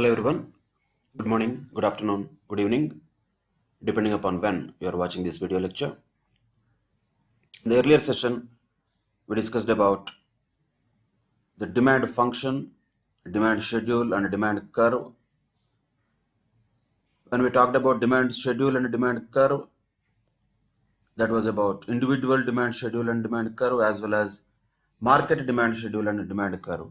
Hello everyone. Good morning, good afternoon, good evening, depending upon when you are watching this video lecture. In the earlier session, we discussed about the demand function, demand schedule, and demand curve. When we talked about demand schedule and demand curve, that was about individual demand schedule and demand curve, as well as market demand schedule and demand curve,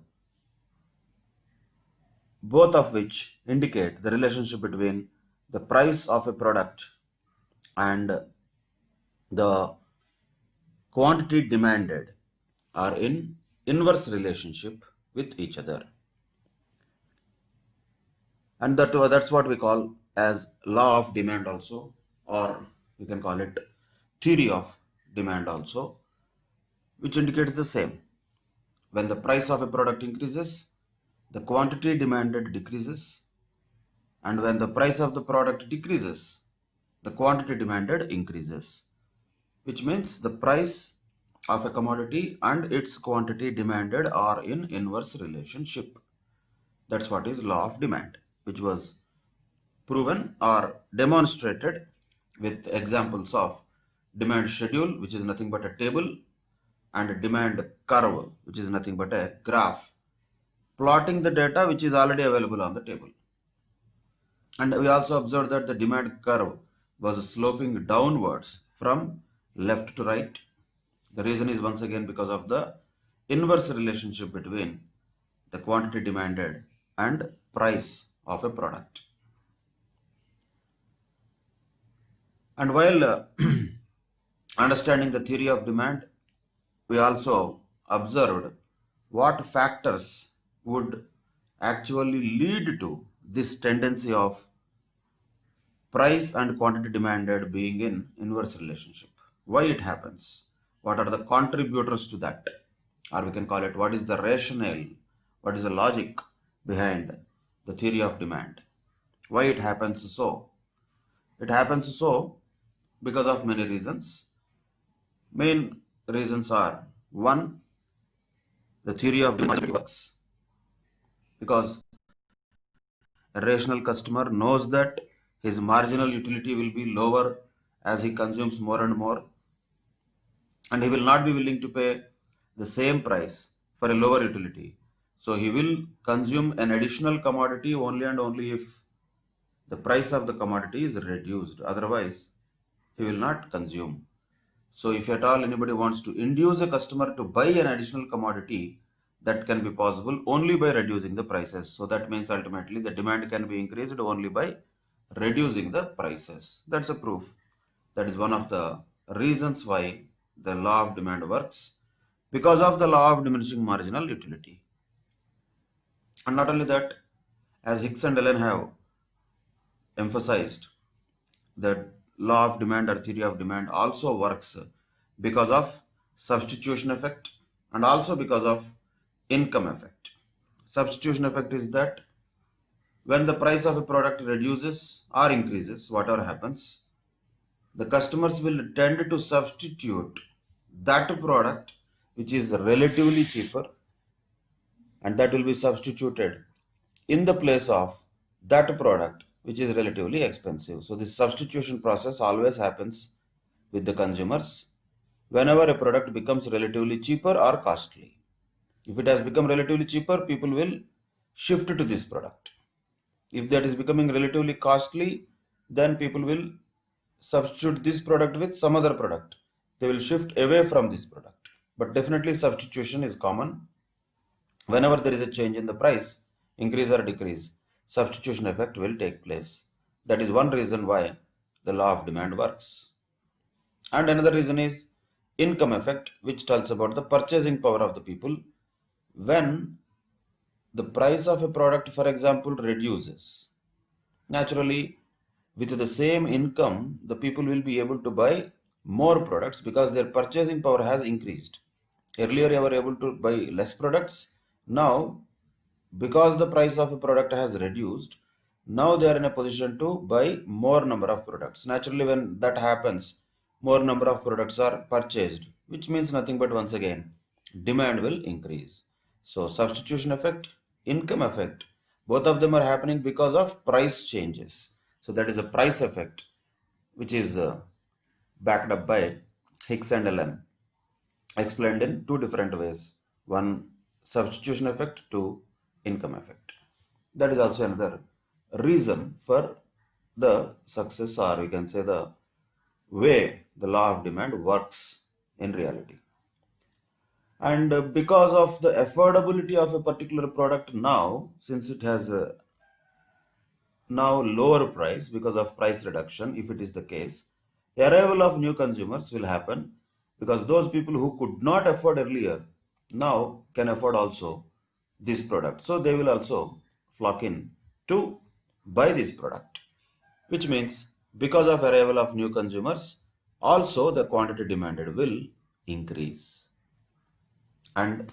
both of which indicate the relationship between the price of a product and the quantity demanded are in inverse relationship with each other. And that's what we call as law of demand also, or you can call it theory of demand also, which indicates the same. When the price of a product increases, the quantity demanded decreases, and when the price of the product decreases, the quantity demanded increases, which means the price of a commodity and its quantity demanded are in inverse relationship. That's what is law of demand, which was proven or demonstrated with examples of demand schedule, which is nothing but a table, and demand curve, which is nothing but a graph plotting the data which is already available on the table. And we also observed that the demand curve was sloping downwards from left to right. The reason is once again because of the inverse relationship between the quantity demanded and price of a product. And while understanding the theory of demand, we also observed what factors would actually lead to this tendency of price and quantity demanded being in inverse relationship. Why it happens? What are the contributors to that? Or we can call it, what is the rationale? What is the logic behind the theory of demand? Why it happens so? It happens so because of many reasons. Main reasons are, one, the theory of demand works because a rational customer knows that his marginal utility will be lower as he consumes more and more, and he will not be willing to pay the same price for a lower utility. So he will consume an additional commodity only and only if the price of the commodity is reduced. Otherwise, he will not consume. So if at all anybody wants to induce a customer to buy an additional commodity, that can be possible only by reducing the prices. So that means ultimately the demand can be increased only by reducing the prices. That's a proof. That is one of the reasons why the law of demand works, because of the law of diminishing marginal utility. And not only that, as Hicks and Allen have emphasized, that law of demand or theory of demand also works because of substitution effect and also because of income effect. Substitution effect is that when the price of a product reduces or increases, whatever happens, the customers will tend to substitute that product which is relatively cheaper, and that will be substituted in the place of that product which is relatively expensive. So this substitution process always happens with the consumers whenever a product becomes relatively cheaper or costly. If it has become relatively cheaper, people will shift to this product. If that is becoming relatively costly, then people will substitute this product with some other product. They will shift away from this product. But definitely substitution is common. Whenever there is a change in the price, increase or decrease, substitution effect will take place. That is one reason why the law of demand works. And another reason is income effect, which tells about the purchasing power of the people. When the price of a product, for example, reduces, naturally, with the same income, the people will be able to buy more products because their purchasing power has increased. Earlier, they were able to buy less products. Now, because the price of a product has reduced, now they are in a position to buy more number of products. Naturally, when that happens, more number of products are purchased, which means nothing but once again, demand will increase. So substitution effect, income effect, Both of them are happening because of price changes. So that is a price effect, which is backed up by Hicks and Allen, explained in two different ways. One, substitution effect, two, income effect. That is also another reason for the success, or we can say the way the law of demand works in reality. And because of the affordability of a particular product now, since it has a now lower price because of price reduction, if it is the case, arrival of new consumers will happen, because those people who could not afford earlier now can afford also this product. So they will also flock in to buy this product, which means because of arrival of new consumers, also the quantity demanded will increase. And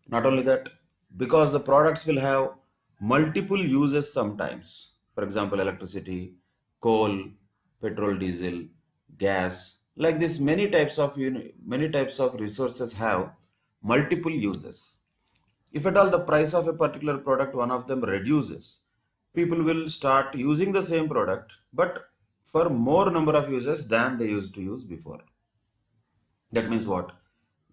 not only that, because the products will have multiple uses sometimes. For example, electricity, coal, petrol, diesel, gas, like this, many types of resources have multiple uses. If at all the price of a particular product, one of them reduces, people will start using the same product, but for more number of uses than they used to use before. That means what?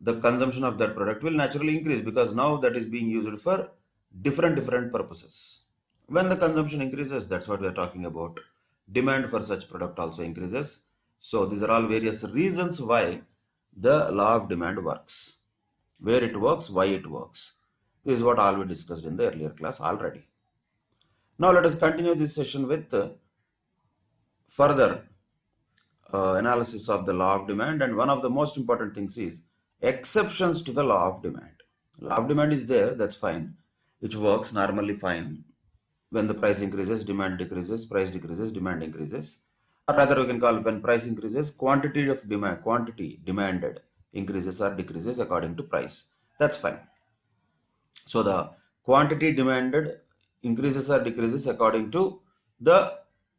The consumption of that product will naturally increase, because now that is being used for different purposes. When the consumption increases, that's what we are talking about. Demand for such product also increases. So these are all various reasons why the law of demand works. Where it works, why it works. This is what all we discussed in the earlier class already. Now let us continue this session with further analysis of the law of demand, and one of the most important things is exceptions to the law of demand. Law of demand is there, that's fine, which works normally fine. When the price increases, demand decreases, price decreases, demand increases. Or rather, we can call when price increases, quantity demanded increases or decreases according to price. That's fine. So the quantity demanded increases or decreases according to the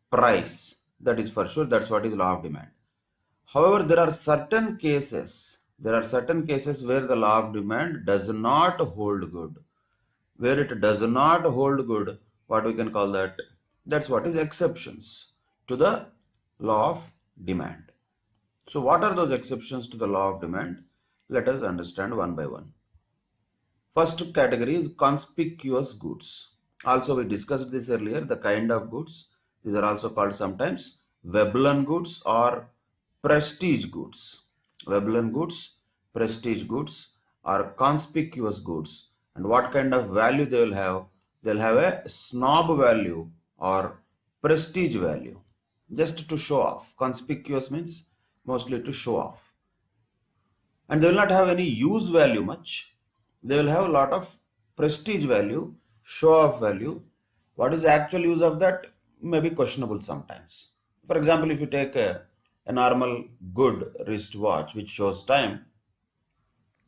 price. That is for sure. That's what is law of demand. However, there are certain cases where the law of demand does not hold good. Where it does not hold good, what we can call that? That's what is exceptions to the law of demand. So what are those exceptions to the law of demand? Let us understand one by one. First category is conspicuous goods. Also, we discussed this earlier, the kind of goods. These are also called sometimes Veblen goods or prestige goods. Veblen goods, prestige goods, or conspicuous goods. And what kind of value they will have? They'll have a snob value or prestige value, just to show off. Conspicuous means mostly to show off. And they will not have any use value much. They will have a lot of prestige value, show off value. What is the actual use of that? May be questionable sometimes. For example, if you take a normal good wristwatch which shows time,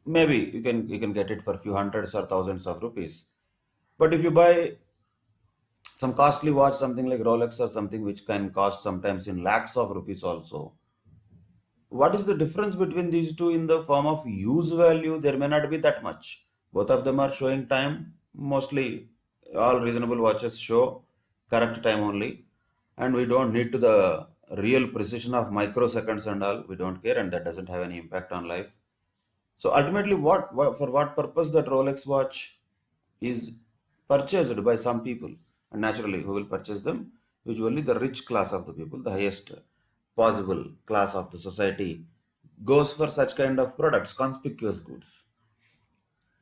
maybe you can get it for a few hundreds or thousands of rupees. But if you buy some costly watch, something like Rolex or something, which can cost sometimes in lakhs of rupees also, what is the difference between these two in the form of use value? There may not be that much. Both of them are showing time. Mostly all reasonable watches show correct time only, and we don't need to the real precision of microseconds and all. We don't care, and that doesn't have any impact on life. So ultimately, for what purpose that Rolex watch is purchased by some people, and naturally who will purchase them? Usually the rich class of the people, the highest possible class of the society goes for such kind of products, conspicuous goods.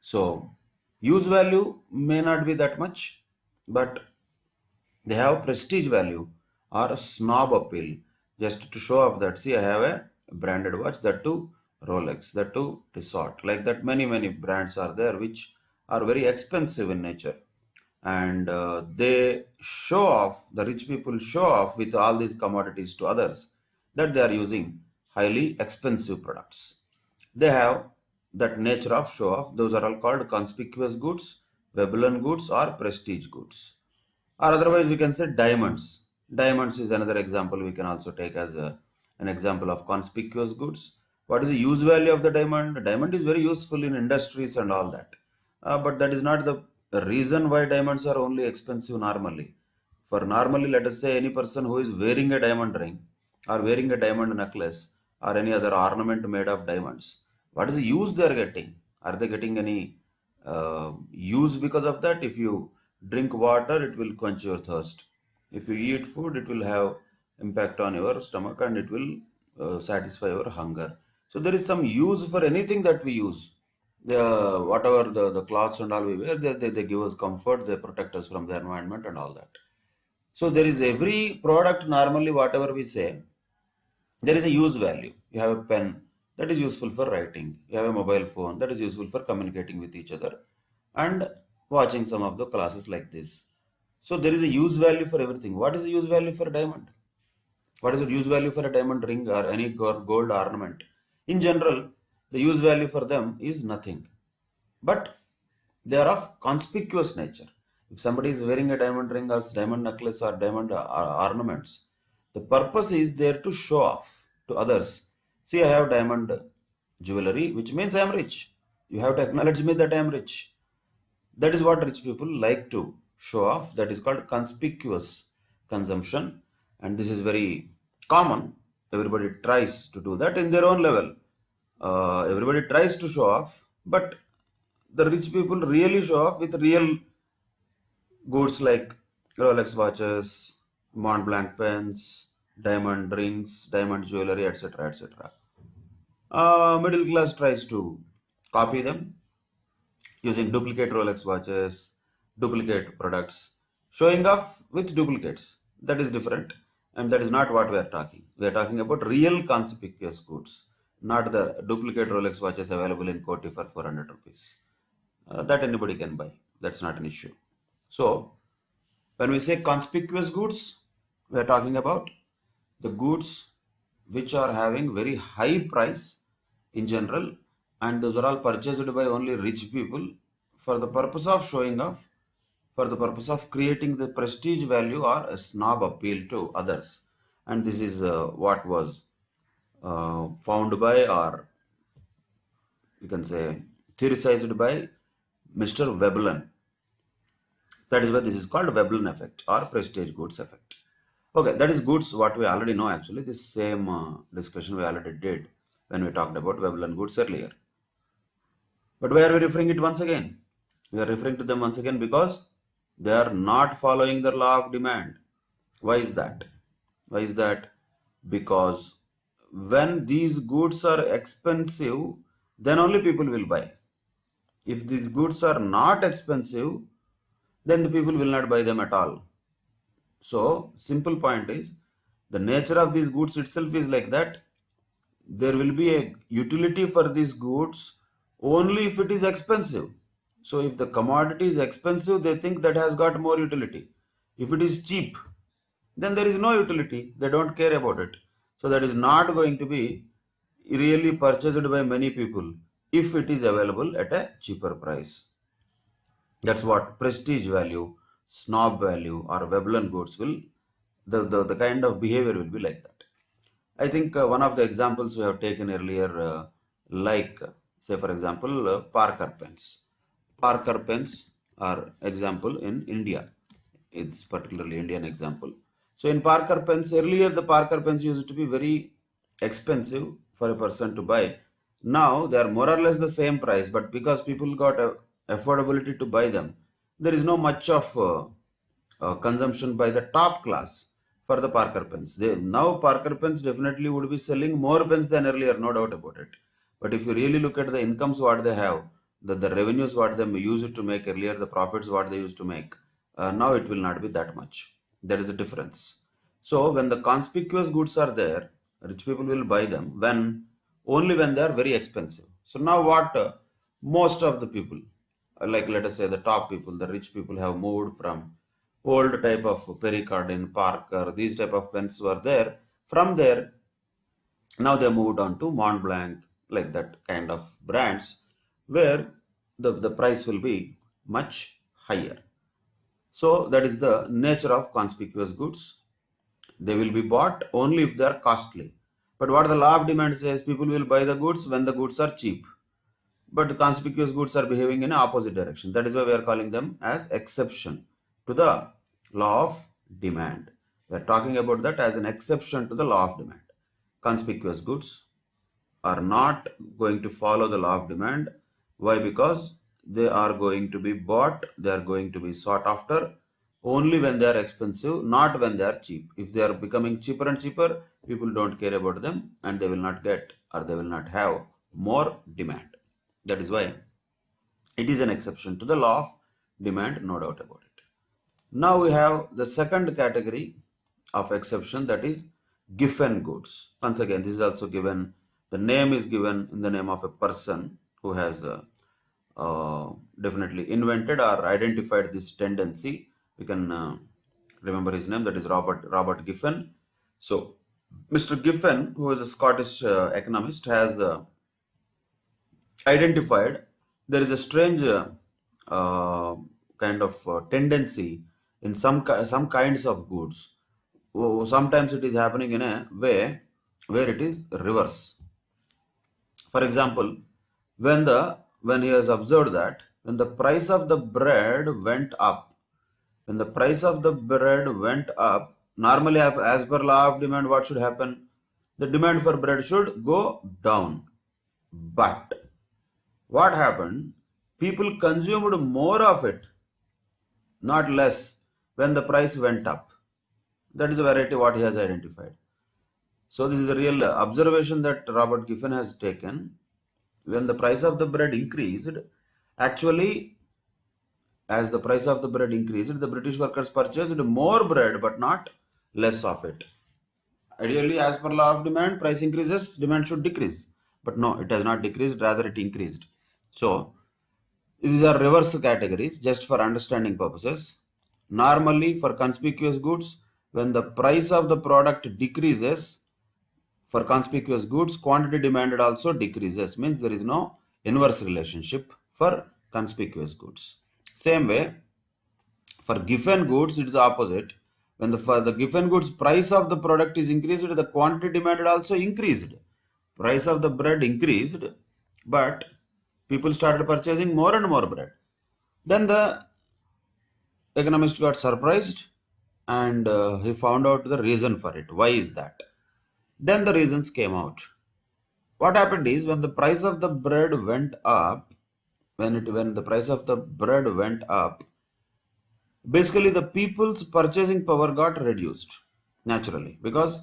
So use value may not be that much, but they have prestige value or a snob appeal, just to show off that, see, I have a branded watch, that too Rolex, that too Tissot. Like that, many brands are there which are very expensive in nature, and they show off, the rich people show off with all these commodities to others that they are using highly expensive products. They have that nature of show off. Those are all called conspicuous goods, Veblen goods, or prestige goods. Or otherwise we can say diamonds. Diamonds is another example we can also take as an example of conspicuous goods. What is the use value of the diamond? The diamond is very useful in industries and all that. But that is not the a reason why diamonds are only expensive normally. For normally, let us say any person who is wearing a diamond ring or wearing a diamond necklace or any other ornament made of diamonds, what is the use they are getting? Are they getting any use because of that? If you drink water, it will quench your thirst. If you eat food, it will have impact on your stomach and it will satisfy your hunger. So there is some use for anything that we use. Whatever the clothes and all we wear, they give us comfort, they protect us from the environment and all that. So there is every product normally whatever we say, there is a use value. You have a pen that is useful for writing. You have a mobile phone that is useful for communicating with each other and watching some of the classes like this. So there is a use value for everything. What is the use value for a diamond? What is the use value for a diamond ring or any gold ornament? In general, the use value for them is nothing. But they are of conspicuous nature. If somebody is wearing a diamond ring or diamond necklace or diamond ornaments, the purpose is there to show off to others. See, I have diamond jewelry, which means I am rich. You have to acknowledge me that I am rich. That is what rich people like to show off. That is called conspicuous consumption. And this is very common. Everybody tries to do that in their own level. Everybody tries to show off, but the rich people really show off with real goods like Rolex watches, Mont Blanc pens, diamond rings, diamond jewelry, etc. etc. Middle class tries to copy them using duplicate Rolex watches, duplicate products, showing off with duplicates. That is different, and that is not what we are talking. We are talking about real conspicuous goods, not the duplicate Rolex watches available in Koti for 400 rupees. That anybody can buy. That's not an issue. So, when we say conspicuous goods, we are talking about the goods which are having very high price in general, and those are all purchased by only rich people for the purpose of showing off, for the purpose of creating the prestige value or a snob appeal to others. And this is what was found by, or you can say theorized by, Mr. Veblen. That is why this is called Veblen effect or prestige goods effect. Okay, that is goods what we already know actually. This same discussion we already did when we talked about Veblen goods earlier. But why are we referring it once again? We are referring to them once again because they are not following the law of demand. Why is that? Why is that? Because when these goods are expensive, then only people will buy. If these goods are not expensive, then the people will not buy them at all. So, simple point is, the nature of these goods itself is like that. There will be a utility for these goods only if it is expensive. So, if the commodity is expensive, they think that has got more utility. If it is cheap, then there is no utility. They don't care about it. So, that is not going to be really purchased by many people if it is available at a cheaper price. That's what prestige value, snob value, or Veblen goods will, the kind of behavior will be like that. I think one of the examples we have taken earlier, like, say for example, Parker pens. Parker pens are example in India. It's particularly Indian example. So in Parker pens, earlier the Parker pens used to be very expensive for a person to buy. Now they are more or less the same price, but because people got affordability to buy them, there is no much of consumption by the top class for the Parker pens. Now Parker pens definitely would be selling more pens than earlier, no doubt about it. But if you really look at the incomes what they have, the revenues what they used to make earlier, the profits what they used to make, now it will not be that much. There is a difference. So when the conspicuous goods are there, rich people will buy them only when they are very expensive. So now what most of the people, like let us say the top people, the rich people, have moved from old type of Pericardin, Parker, these type of pens were there. From there, now they moved on to Mont Blanc, like that kind of brands, where the price will be much higher. So that is the nature of conspicuous goods. They will be bought only if they are costly. But what the law of demand says, people will buy the goods when the goods are cheap. but the conspicuous goods are behaving in an opposite direction. That is why we are calling them as exception to the law of demand. We are talking about that as an exception to the law of demand. Conspicuous goods are not going to follow the law of demand. Why? Because they are going to be bought, they are going to be sought after only when they are expensive, not when they are cheap. If they are becoming cheaper and cheaper, people don't care about them and they will not get or they will not have more demand. That is why it is an exception to the law of demand, no doubt about it. Now we have the second category of exception, that is given goods. Once again, this is also given, the name is given in the name of a person who has definitely invented or identified this tendency. We can remember his name, that is Robert Giffen. So Mr. Giffen, who is a Scottish economist, has identified there is a strange kind of tendency in some kinds of goods. Sometimes it is happening in a way where it is reverse. For example, when he has observed that when the price of the bread went up, normally as per law of demand, what should happen? The demand for bread should go down. But what happened? People consumed more of it, not less, when the price went up. That is the variety what he has identified. So this is a real observation that Robert Giffen has taken. When the price of the bread increased, actually, as the price of the bread increased, the British workers purchased more bread but not less of it. Ideally, as per law of demand, price increases, demand should decrease. But no, it has not decreased, rather it increased. So these are reverse categories just for understanding purposes. Normally for conspicuous goods, when the price of the product decreases, for conspicuous goods, quantity demanded also decreases. Means there is no inverse relationship for conspicuous goods. Same way, for given goods, it is opposite. When for the given goods price of the product is increased, the quantity demanded also increased. Price of the bread increased, but people started purchasing more and more bread. Then the economist got surprised and he found out the reason for it. Why is that? Then the reasons came out. What happened is when the price of the bread went up, when the price of the bread went up, basically the people's purchasing power got reduced naturally because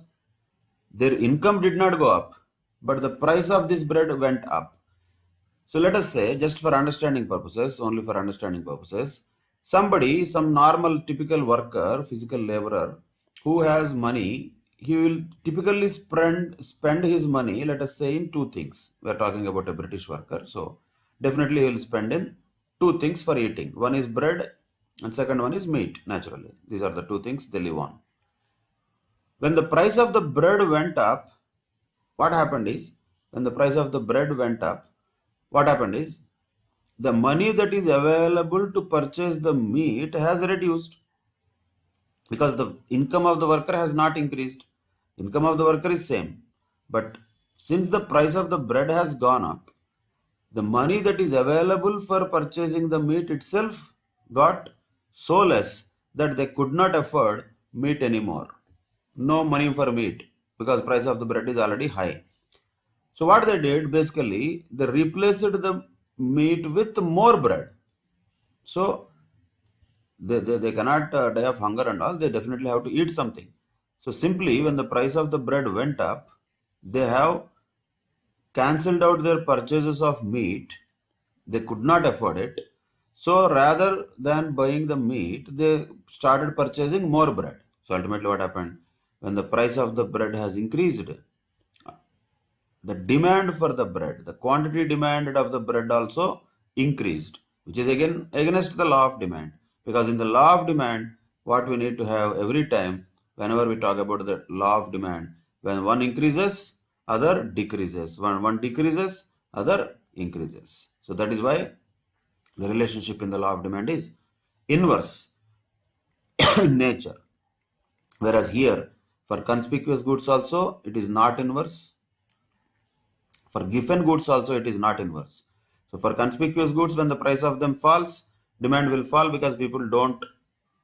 their income did not go up, but the price of this bread went up. So let us say, just for understanding purposes, only for understanding purposes, somebody, some normal typical worker, physical laborer who has money, he will typically spend his money, let us say, in two things. We are talking about a British worker, so definitely he will spend in two things for eating. One is bread and second one is meat, naturally. These are the two things they live on. When the price of the bread went up, what happened is, when the price of the bread went up, what happened is, the money that is available to purchase the meat has reduced because the income of the worker has not increased. Income of the worker is same. But since the price of the bread has gone up, the money that is available for purchasing the meat itself got so less that they could not afford meat anymore. No money for meat because price of the bread is already high. So what they did, basically, they replaced the meat with more bread. So they cannot die of hunger and all, they definitely have to eat something. So simply when the price of the bread went up, they have cancelled out their purchases of meat. They could not afford it. So rather than buying the meat, they started purchasing more bread. So ultimately what happened? When the price of the bread has increased, the demand for the bread, the quantity demanded of the bread also increased, which is again against the law of demand. Because in the law of demand, what we need to have every time, whenever we talk about the law of demand, when one increases, other decreases. When one decreases, other increases. So that is why the relationship in the law of demand is inverse in nature. Whereas here, for conspicuous goods also, it is not inverse. For given goods also, it is not inverse. So for conspicuous goods, when the price of them falls, demand will fall because people don't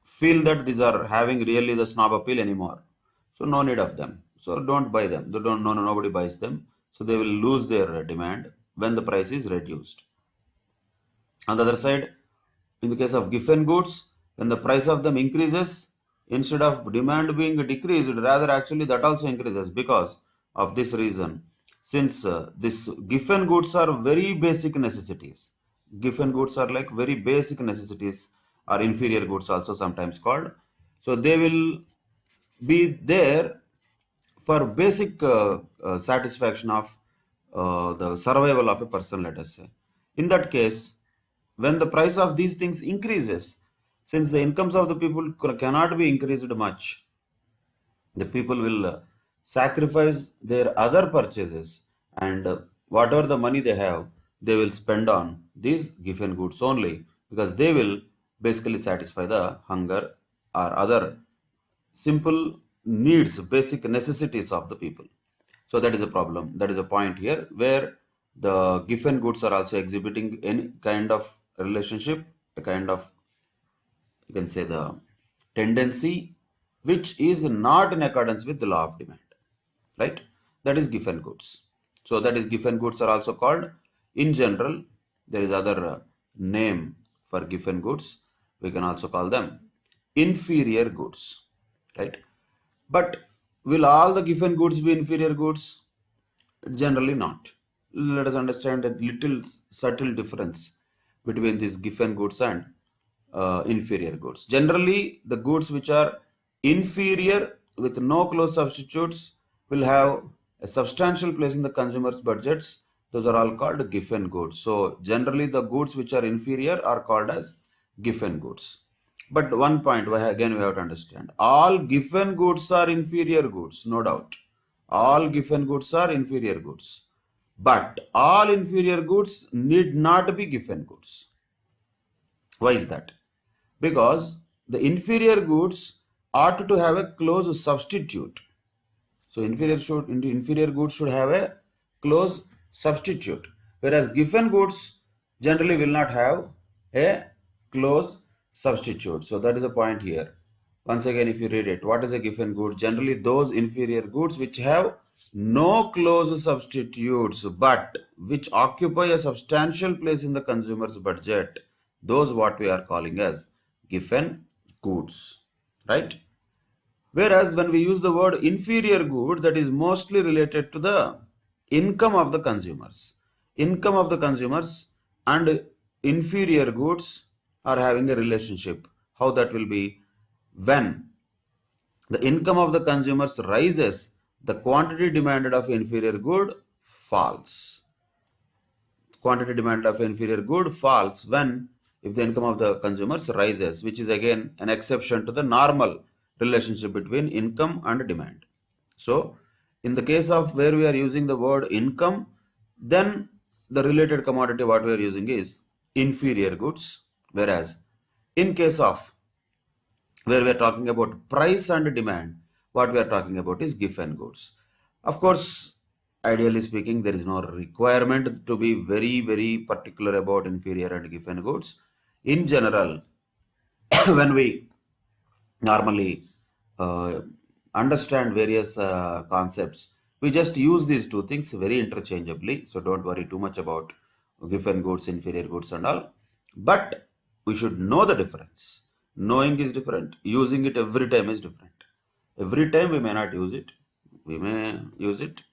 feel that these are having really the snob appeal anymore. So no need of them. So don't buy them. They don't. No, nobody buys them. So they will lose their demand when the price is reduced. On the other side, in the case of giffen goods, when the price of them increases, instead of demand being decreased, rather actually that also increases because of this reason. Since this giffen goods are very basic necessities, giffen goods are like very basic necessities, or inferior goods also sometimes called. So they will be there for basic satisfaction of the survival of a person, let us say. In that case, when the price of these things increases, since the incomes of the people cannot be increased much, the people will sacrifice their other purchases, and whatever the money they have, they will spend on these given goods only, because they will basically satisfy the hunger or other simple needs, basic necessities of the people. So that is a problem. That is a point here where the given goods are also exhibiting any kind of relationship, a kind of, you can say, the tendency which is not in accordance with the law of demand, right? That is given goods. So that is given goods are also called, in general, there is other name for given goods. We can also call them inferior goods, right? But will all the given goods be inferior goods? Generally not. Let us understand a little subtle difference between these given goods and inferior goods. Generally, the goods which are inferior with no close substitutes will have a substantial place in the consumer's budgets. Those are all called given goods. So generally, the goods which are inferior are called as given goods. But one point, again, we have to understand, all given goods are inferior goods, no doubt. All given goods are inferior goods. But all inferior goods need not be given goods. Why is that? Because the inferior goods ought to have a close substitute. So inferior goods should have a close substitute, whereas given goods generally will not have a close substitute. So that is a point here. Once again, if you read it, what is a given good? Generally those inferior goods which have no close substitutes but which occupy a substantial place in the consumer's budget, those what we are calling as given goods, right? Whereas when we use the word inferior good, that is mostly related to the income of the consumers. Income of the consumers and inferior goods are having a relationship. How that will be? When the income of the consumers rises, the quantity demanded of inferior good falls. Quantity demanded of inferior good falls when, if the income of the consumers rises, which is again an exception to the normal relationship between income and demand. So in the case of where we are using the word income, then the related commodity what we are using is inferior goods, whereas in case of where we are talking about price and demand, what we are talking about is given goods. Of course, ideally speaking, there is no requirement to be very particular about inferior and given goods. In general, when we normally understand various concepts, we just use these two things very interchangeably. So don't worry too much about given goods, inferior goods and all. But we should know the difference. Knowing is different. Using it every time is different. Every time we may not use it. We may use it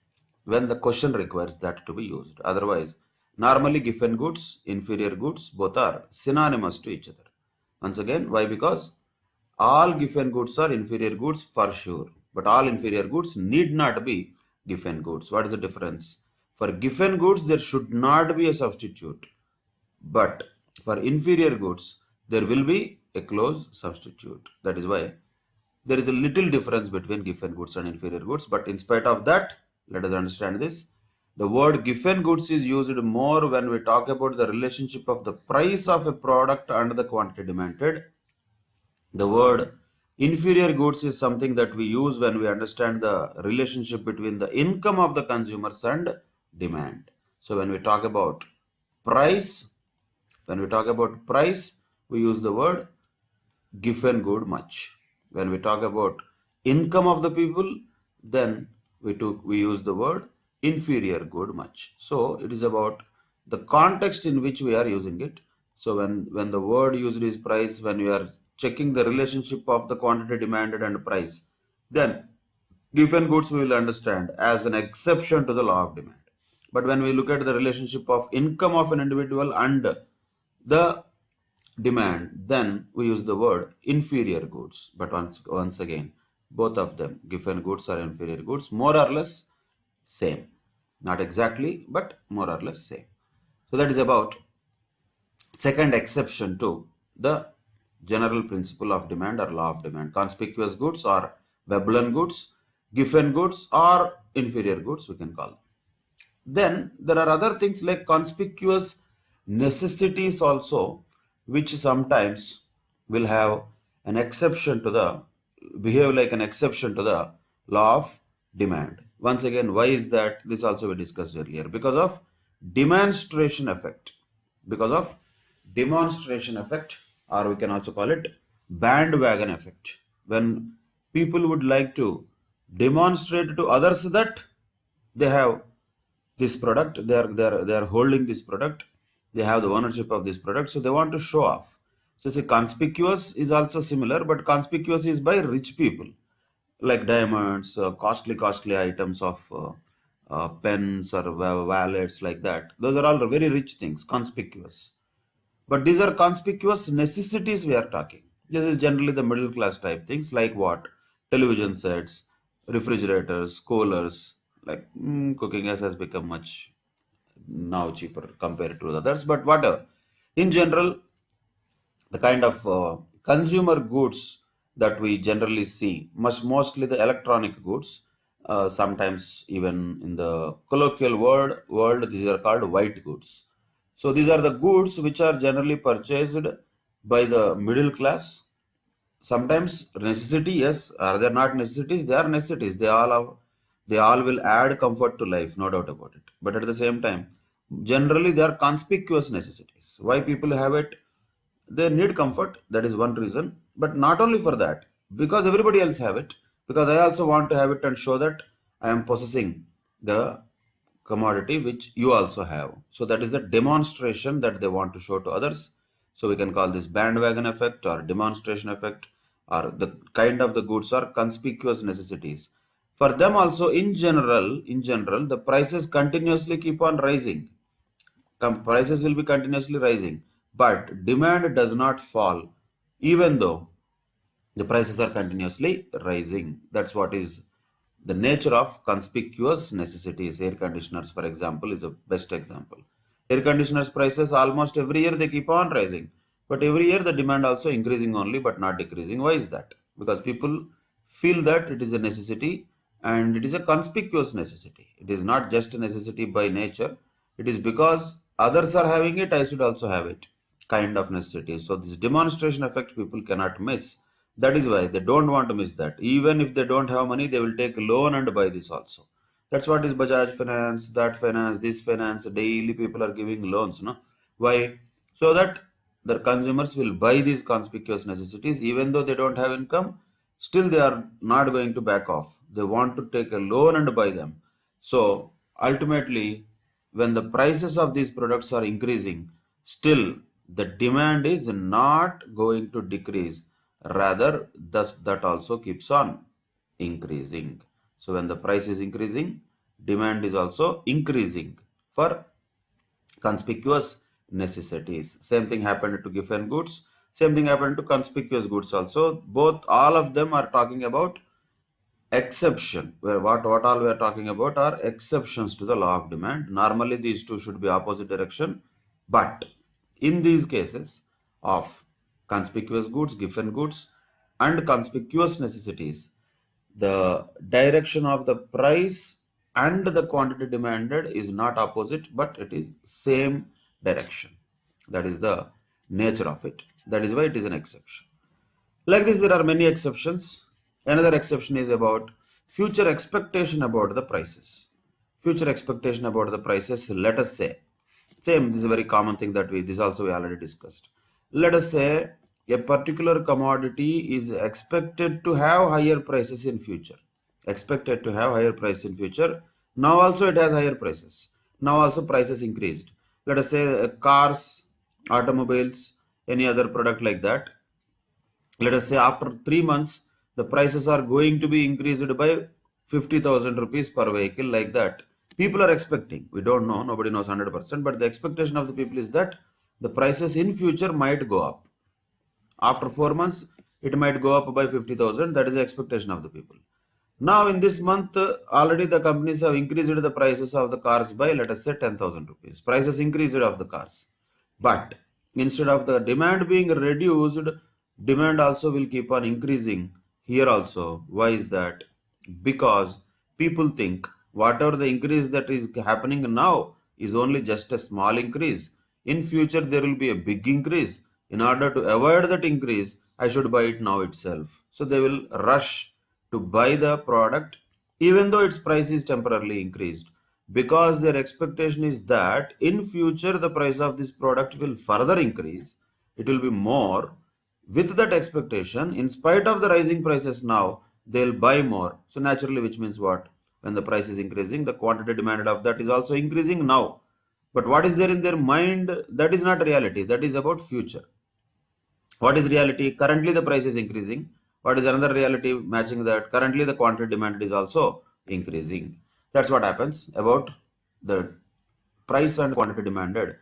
when the question requires that to be used. Otherwise, normally given goods, inferior goods, both are synonymous to each other. Once again, why? Because all given goods are inferior goods for sure. But all inferior goods need not be given goods. What is the difference? For given goods, there should not be a substitute. But for inferior goods, there will be a close substitute. That is why there is a little difference between given goods and inferior goods. But in spite of that, let us understand this. The word given goods is used more when we talk about the relationship of the price of a product and the quantity demanded. The word inferior goods is something that we use when we understand the relationship between the income of the consumers and demand. So when we talk about price, when we talk about price, we use the word given good much. When we talk about income of the people, then we use the word inferior good much. So it is about the context in which we are using it. So when the word used is price, when we are checking the relationship of the quantity demanded and price, then given goods we will understand as an exception to the law of demand. But when we look at the relationship of income of an individual and the demand, then we use the word inferior goods. But once again, both of them, given goods or inferior goods, more or less same. Not exactly, but more or less same. So that is about second exception to the general principle of demand or law of demand. Conspicuous goods or Veblen goods, given goods or inferior goods, we can call them. Then there are other things like conspicuous necessities also, which sometimes will have an exception to the, behave like an exception to the law of demand. Once again, why is that? This also we discussed earlier. Because of demonstration effect. Because of demonstration effect, or we can also call it bandwagon effect. When people would like to demonstrate to others that they have this product, they are holding this product, they have the ownership of this product, so they want to show off. So say conspicuous is also similar, but conspicuous is by rich people, like diamonds, costly items of pens or wallets, like that. Those are all very rich things, conspicuous. But these are conspicuous necessities we are talking. This is generally the middle class type things, like what? Television sets, refrigerators, coolers, like cooking gas has become much now cheaper compared to others, but whatever. In general, the kind of consumer goods that we generally see, mostly the electronic goods, sometimes even in the colloquial world, these are called white goods. So these are the goods which are generally purchased by the middle class. Sometimes necessity, yes. Are they not necessities? They are necessities. They all will add comfort to life, no doubt about it. But at the same time, generally they are conspicuous necessities. Why people have it? They need comfort. That is one reason. But not only for that, because everybody else have it. Because I also want to have it and show that I am possessing the commodity which you also have. So that is the demonstration that they want to show to others. So we can call this bandwagon effect or demonstration effect, or the kind of the goods are conspicuous necessities. For them also, in general, the prices continuously keep on rising. Prices will be continuously rising, but demand does not fall, even though the prices are continuously rising. That's what is the nature of conspicuous necessities. Air conditioners, for example, is a best example. Air conditioners prices almost every year they keep on rising, but every year the demand also increasing only, but not decreasing. Why is that? Because people feel that it is a necessity, and it is a conspicuous necessity. It is not just a necessity by nature. It is because others are having it, I should also have it, kind of necessity. So this demonstration effect people cannot miss. That is why they don't want to miss that. Even if they don't have money, they will take a loan and buy this also. That's what is Bajaj Finance, that finance, this finance. Daily people are giving loans, no? Why? So that the consumers will buy these conspicuous necessities, even though they don't have income. Still, they are not going to back off. They want to take a loan and buy them. So ultimately, when the prices of these products are increasing, still the demand is not going to decrease. Rather, thus that also keeps on increasing. So when the price is increasing, demand is also increasing for conspicuous necessities. Same thing happened to given goods. Same thing happened to conspicuous goods also. Both, all of them are talking about exception. Where what all we are talking about are exceptions to the law of demand. Normally these two should be opposite direction, but in these cases of conspicuous goods, given goods, and conspicuous necessities, the direction of the price and the quantity demanded is not opposite, but it is same direction. That is the nature of it. That is why it is an exception. Like this, there are many exceptions. Another exception is about future expectation about the prices. Future expectation about the prices, let us say Same, this is a very common thing that this also we already discussed. Let us say a particular commodity is expected to have higher prices in future. Expected to have higher price in future. Now also it has higher prices. Now also prices increased. Let us say cars, automobiles, any other product like that. Let us say after 3 months, the prices are going to be increased by 50,000 rupees per vehicle, like that. People are expecting. We don't know. Nobody knows 100%. But the expectation of the people is that the prices in future might go up. After 4 months, it might go up by 50,000. That is the expectation of the people. Now in this month, already the companies have increased the prices of the cars by, let us say, 10,000 rupees. Prices increased of the cars. But instead of the demand being reduced, demand also will keep on increasing here also. Why is that? Because people think whatever the increase that is happening now is only just a small increase. In future, there will be a big increase. In order to avoid that increase, I should buy it now itself. So they will rush to buy the product even though its price is temporarily increased, because their expectation is that in future the price of this product will further increase, it will be more. With that expectation, in spite of the rising prices now, they'll buy more. So naturally, which means what? When the price is increasing, the quantity demanded of that is also increasing now. But what is there in their mind, that is not reality, that is about future. What is reality? Currently the price is increasing. What is another reality matching that? Currently the quantity demanded is also increasing. That's what happens about the price and quantity demanded.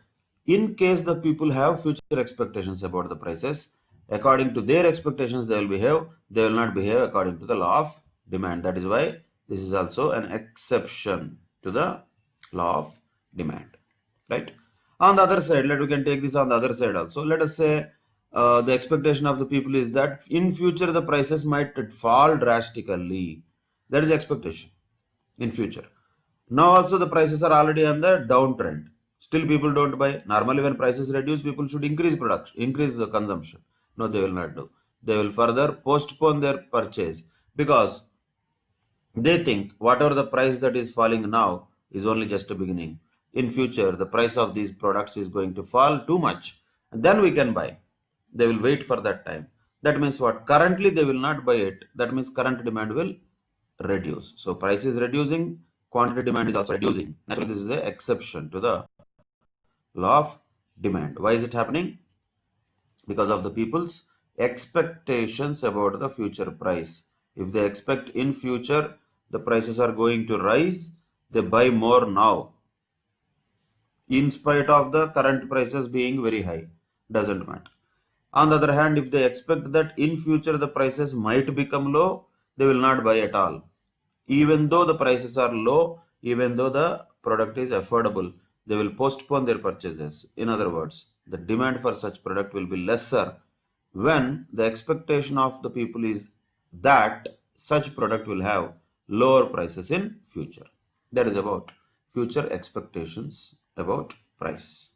In case the people have future expectations about the prices, according to their expectations they will behave. They will not behave according to the law of demand. That is why this is also an exception to the law of demand, right? On the other side, we can take this on the other side also. Let us say the expectation of the people is that in future the prices might fall drastically. That is expectation in future. Now also the prices are already on the downtrend. Still people don't buy. Normally when prices reduce, people should increase production, increase the consumption. No, they will not do. They will further postpone their purchase, because they think whatever the price that is falling now is only just a beginning. In future, the price of these products is going to fall too much, and then we can buy. They will wait for that time. That means what? Currently they will not buy it. That means current demand will reduce. So price is reducing, quantity demand is also reducing. Naturally, this is an exception to the law of demand. Why is it happening? Because of the people's expectations about the future price. If they expect in future the prices are going to rise, they buy more now, in spite of the current prices being very high. Doesn't matter. On the other hand, if they expect that in future the prices might become low, they will not buy at all. Even though the prices are low, even though the product is affordable, they will postpone their purchases. In other words, the demand for such product will be lesser when the expectation of the people is that such product will have lower prices in future. That is about future expectations about price,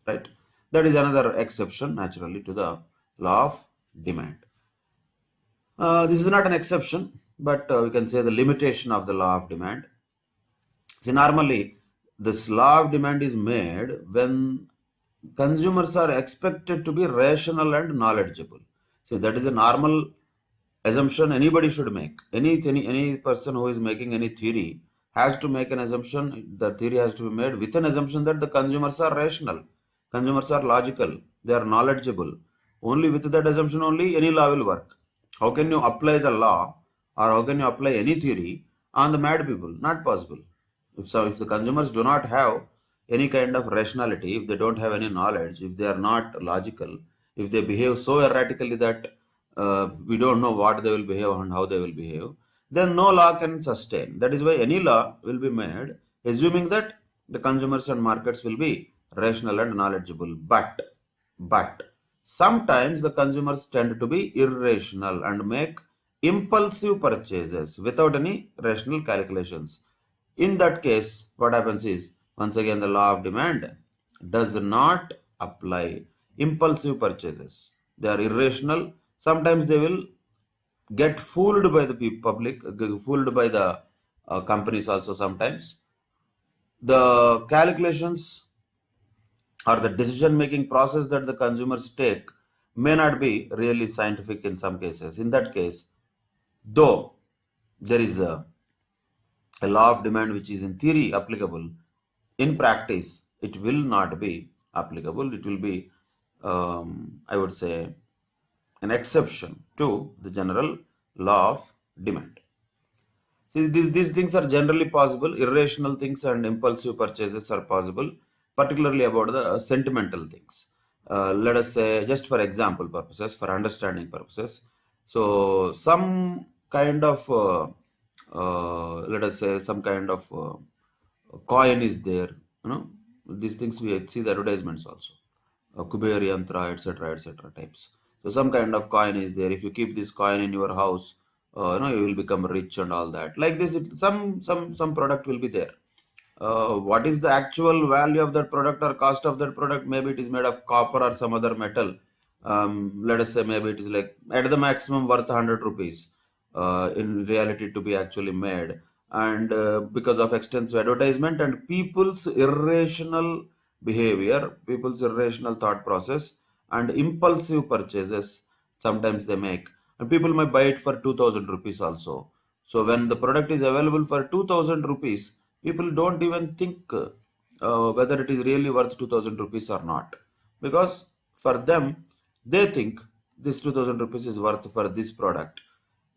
right? That is another exception naturally to the law of demand. This is not an exception, but we can say the limitation of the law of demand. See, normally this law of demand is made when consumers are expected to be rational and knowledgeable. So that is a normal assumption anybody should make. Any person who is making any theory has to make an assumption. The theory has to be made with an assumption that the consumers are rational, consumers are logical, they are knowledgeable. Only with that assumption only any law will work. How can you apply the law, or how can you apply any theory on the mad people? Not possible. If the consumers do not have any kind of rationality, if they don't have any knowledge, if they are not logical, if they behave so erratically that we don't know what they will behave and how they will behave, then no law can sustain. That is why any law will be made assuming that the consumers and markets will be rational and knowledgeable. But sometimes the consumers tend to be irrational and make impulsive purchases without any rational calculations. In that case, what happens is, once again, the law of demand does not apply. Impulsive purchases, they are irrational. Sometimes they will get fooled by the public, fooled by the companies also. Sometimes the calculations or the decision making process that the consumers take may not be really scientific in some cases. In that case, though there is a law of demand which is in theory applicable, in practice it will not be applicable. It will be, I would say, an exception to the general law of demand. See, these things are generally possible. Irrational things and impulsive purchases are possible, particularly about the sentimental things. Let us say, just for example purposes, for understanding purposes. So, some kind of, let us say, some kind of coin is there. You know, these things we see the advertisements also. Kuber yantra, etc., types. So some kind of coin is there. If you keep this coin in your house, you will become rich and all that. Like this, some product will be there. What is the actual value of that product or cost of that product? Maybe it is made of copper or some other metal. Let us say maybe it is like at the maximum worth 100 rupees. In reality, to be actually made, and because of extensive advertisement and people's irrational behavior, people's irrational thought process, and impulsive purchases sometimes they make, and people may buy it for 2000 rupees also. So when the product is available for 2000 rupees, people don't even think whether it is really worth 2000 rupees or not, because for them they think this 2000 rupees is worth for this product,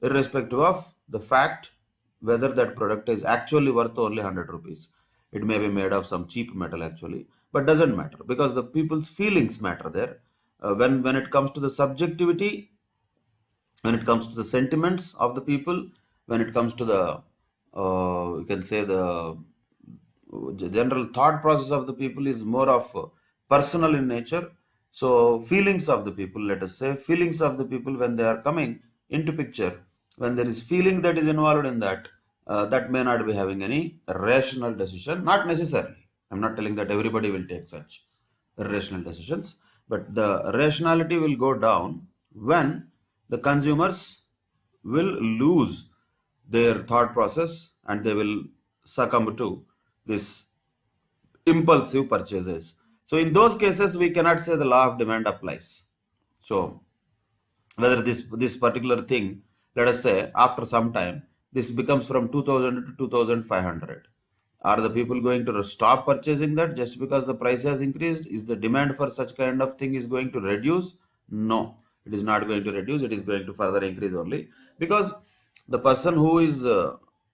irrespective of the fact whether that product is actually worth only 100 rupees. It may be made of some cheap metal actually, but doesn't matter because the people's feelings matter there. When it comes to the subjectivity, when it comes to the sentiments of the people, when it comes to the, you can say, the general thought process of the people is more of personal in nature. So feelings of the people, let us say, feelings of the people, when they are coming into picture, when there is feeling that is involved in that, that may not be having any rational decision, not necessarily. I'm not telling that everybody will take such rational decisions, but the rationality will go down when the consumers will lose their thought process and they will succumb to this impulsive purchases. So in those cases, we cannot say the law of demand applies. So whether this particular thing, let us say, after some time, this becomes from 2000 to 2500. Are the people going to stop purchasing that just because the price has increased? Is the demand for such kind of thing is going to reduce? No, it is not going to reduce. It is going to further increase only, because the person who is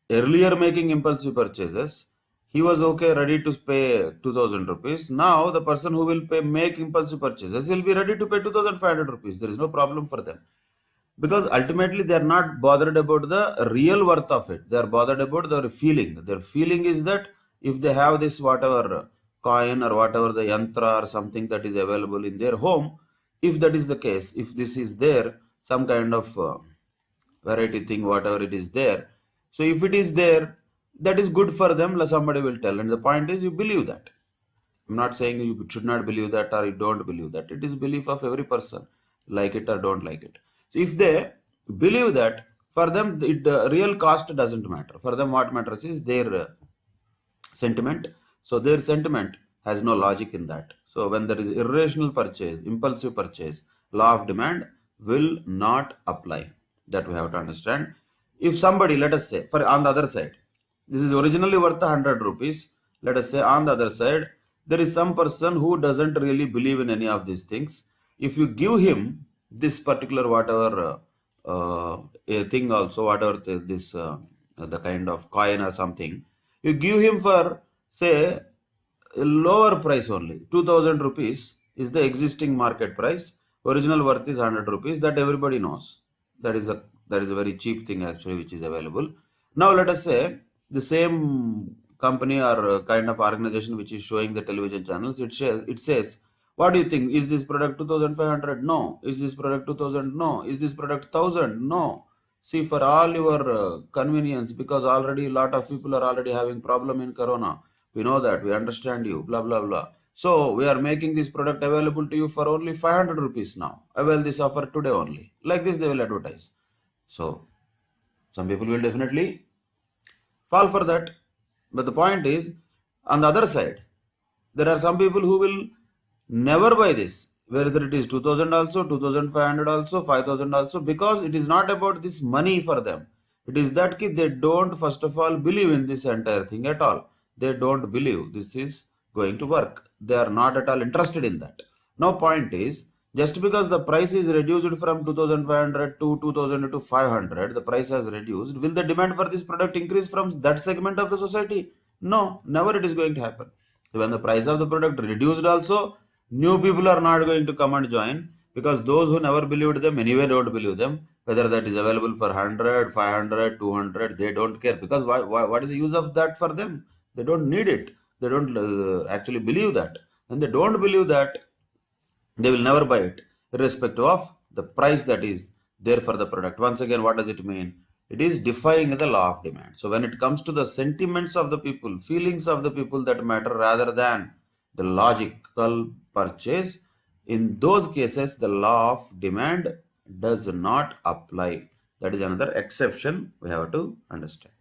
earlier making impulsive purchases, he was okay, ready to pay 2000 rupees. Now the person who will make impulsive purchases will be ready to pay 2500 rupees. There is no problem for them, because ultimately they are not bothered about the real worth of it. They are bothered about their feeling. Their feeling is that if they have this whatever coin or whatever the yantra or something that is available in their home, if that is the case, if this is there, some kind of variety thing, whatever it is there, so if it is there, that is good for them, somebody will tell. And the point is, you believe that. I'm not saying you should not believe that or you don't believe that. It is belief of every person, like it or don't like it. So if they believe that, for them the real cost doesn't matter. For them what matters is their sentiment. So their sentiment has no logic in that. So when there is irrational purchase, impulsive purchase, law of demand will not apply. That we have to understand. If somebody, let us say, for on the other side, this is originally worth 100 rupees. Let us say on the other side, there is some person who doesn't really believe in any of these things. If you give him this particular whatever a thing also, whatever the kind of coin or something, you give him for, say, a lower price only, 2000 rupees is the existing market price. Original worth is 100 rupees. That everybody knows. That is a very cheap thing actually which is available. Now let us say the same company or kind of organization which is showing the television channels, it says, what do you think? Is this product 2500? No. Is this product 2000? No. Is this product 1000? No. See, for all your convenience, because already a lot of people are already having problem in corona. We know that, we understand you, blah blah blah. So we are making this product available to you for only 500 rupees now. Avail this offer today only. Like this they will advertise. So some people will definitely fall for that. But the point is, on the other side, there are some people who will never buy this, whether it is 2000 also, 2500 also, 5000 also, because it is not about this money for them. It is that they don't first of all believe in this entire thing at all. They don't believe this is going to work. They are not at all interested in that. Now point is, just because the price is reduced from 2500 to 2000 to 500, the price has reduced, will the demand for this product increase from that segment of the society? No, never it is going to happen. When the price of the product reduced also, new people are not going to come and join, because those who never believed them anyway don't believe them. Whether that is available for 100, 500, 200, they don't care, because what is the use of that for them? They don't need it. They don't actually believe that. When they don't believe that, they will never buy it, irrespective of the price that is there for the product. Once again, what does it mean? It is defying the law of demand. So when it comes to the sentiments of the people, feelings of the people that matter rather than the logical purchase, in those cases, the law of demand does not apply. That is another exception we have to understand.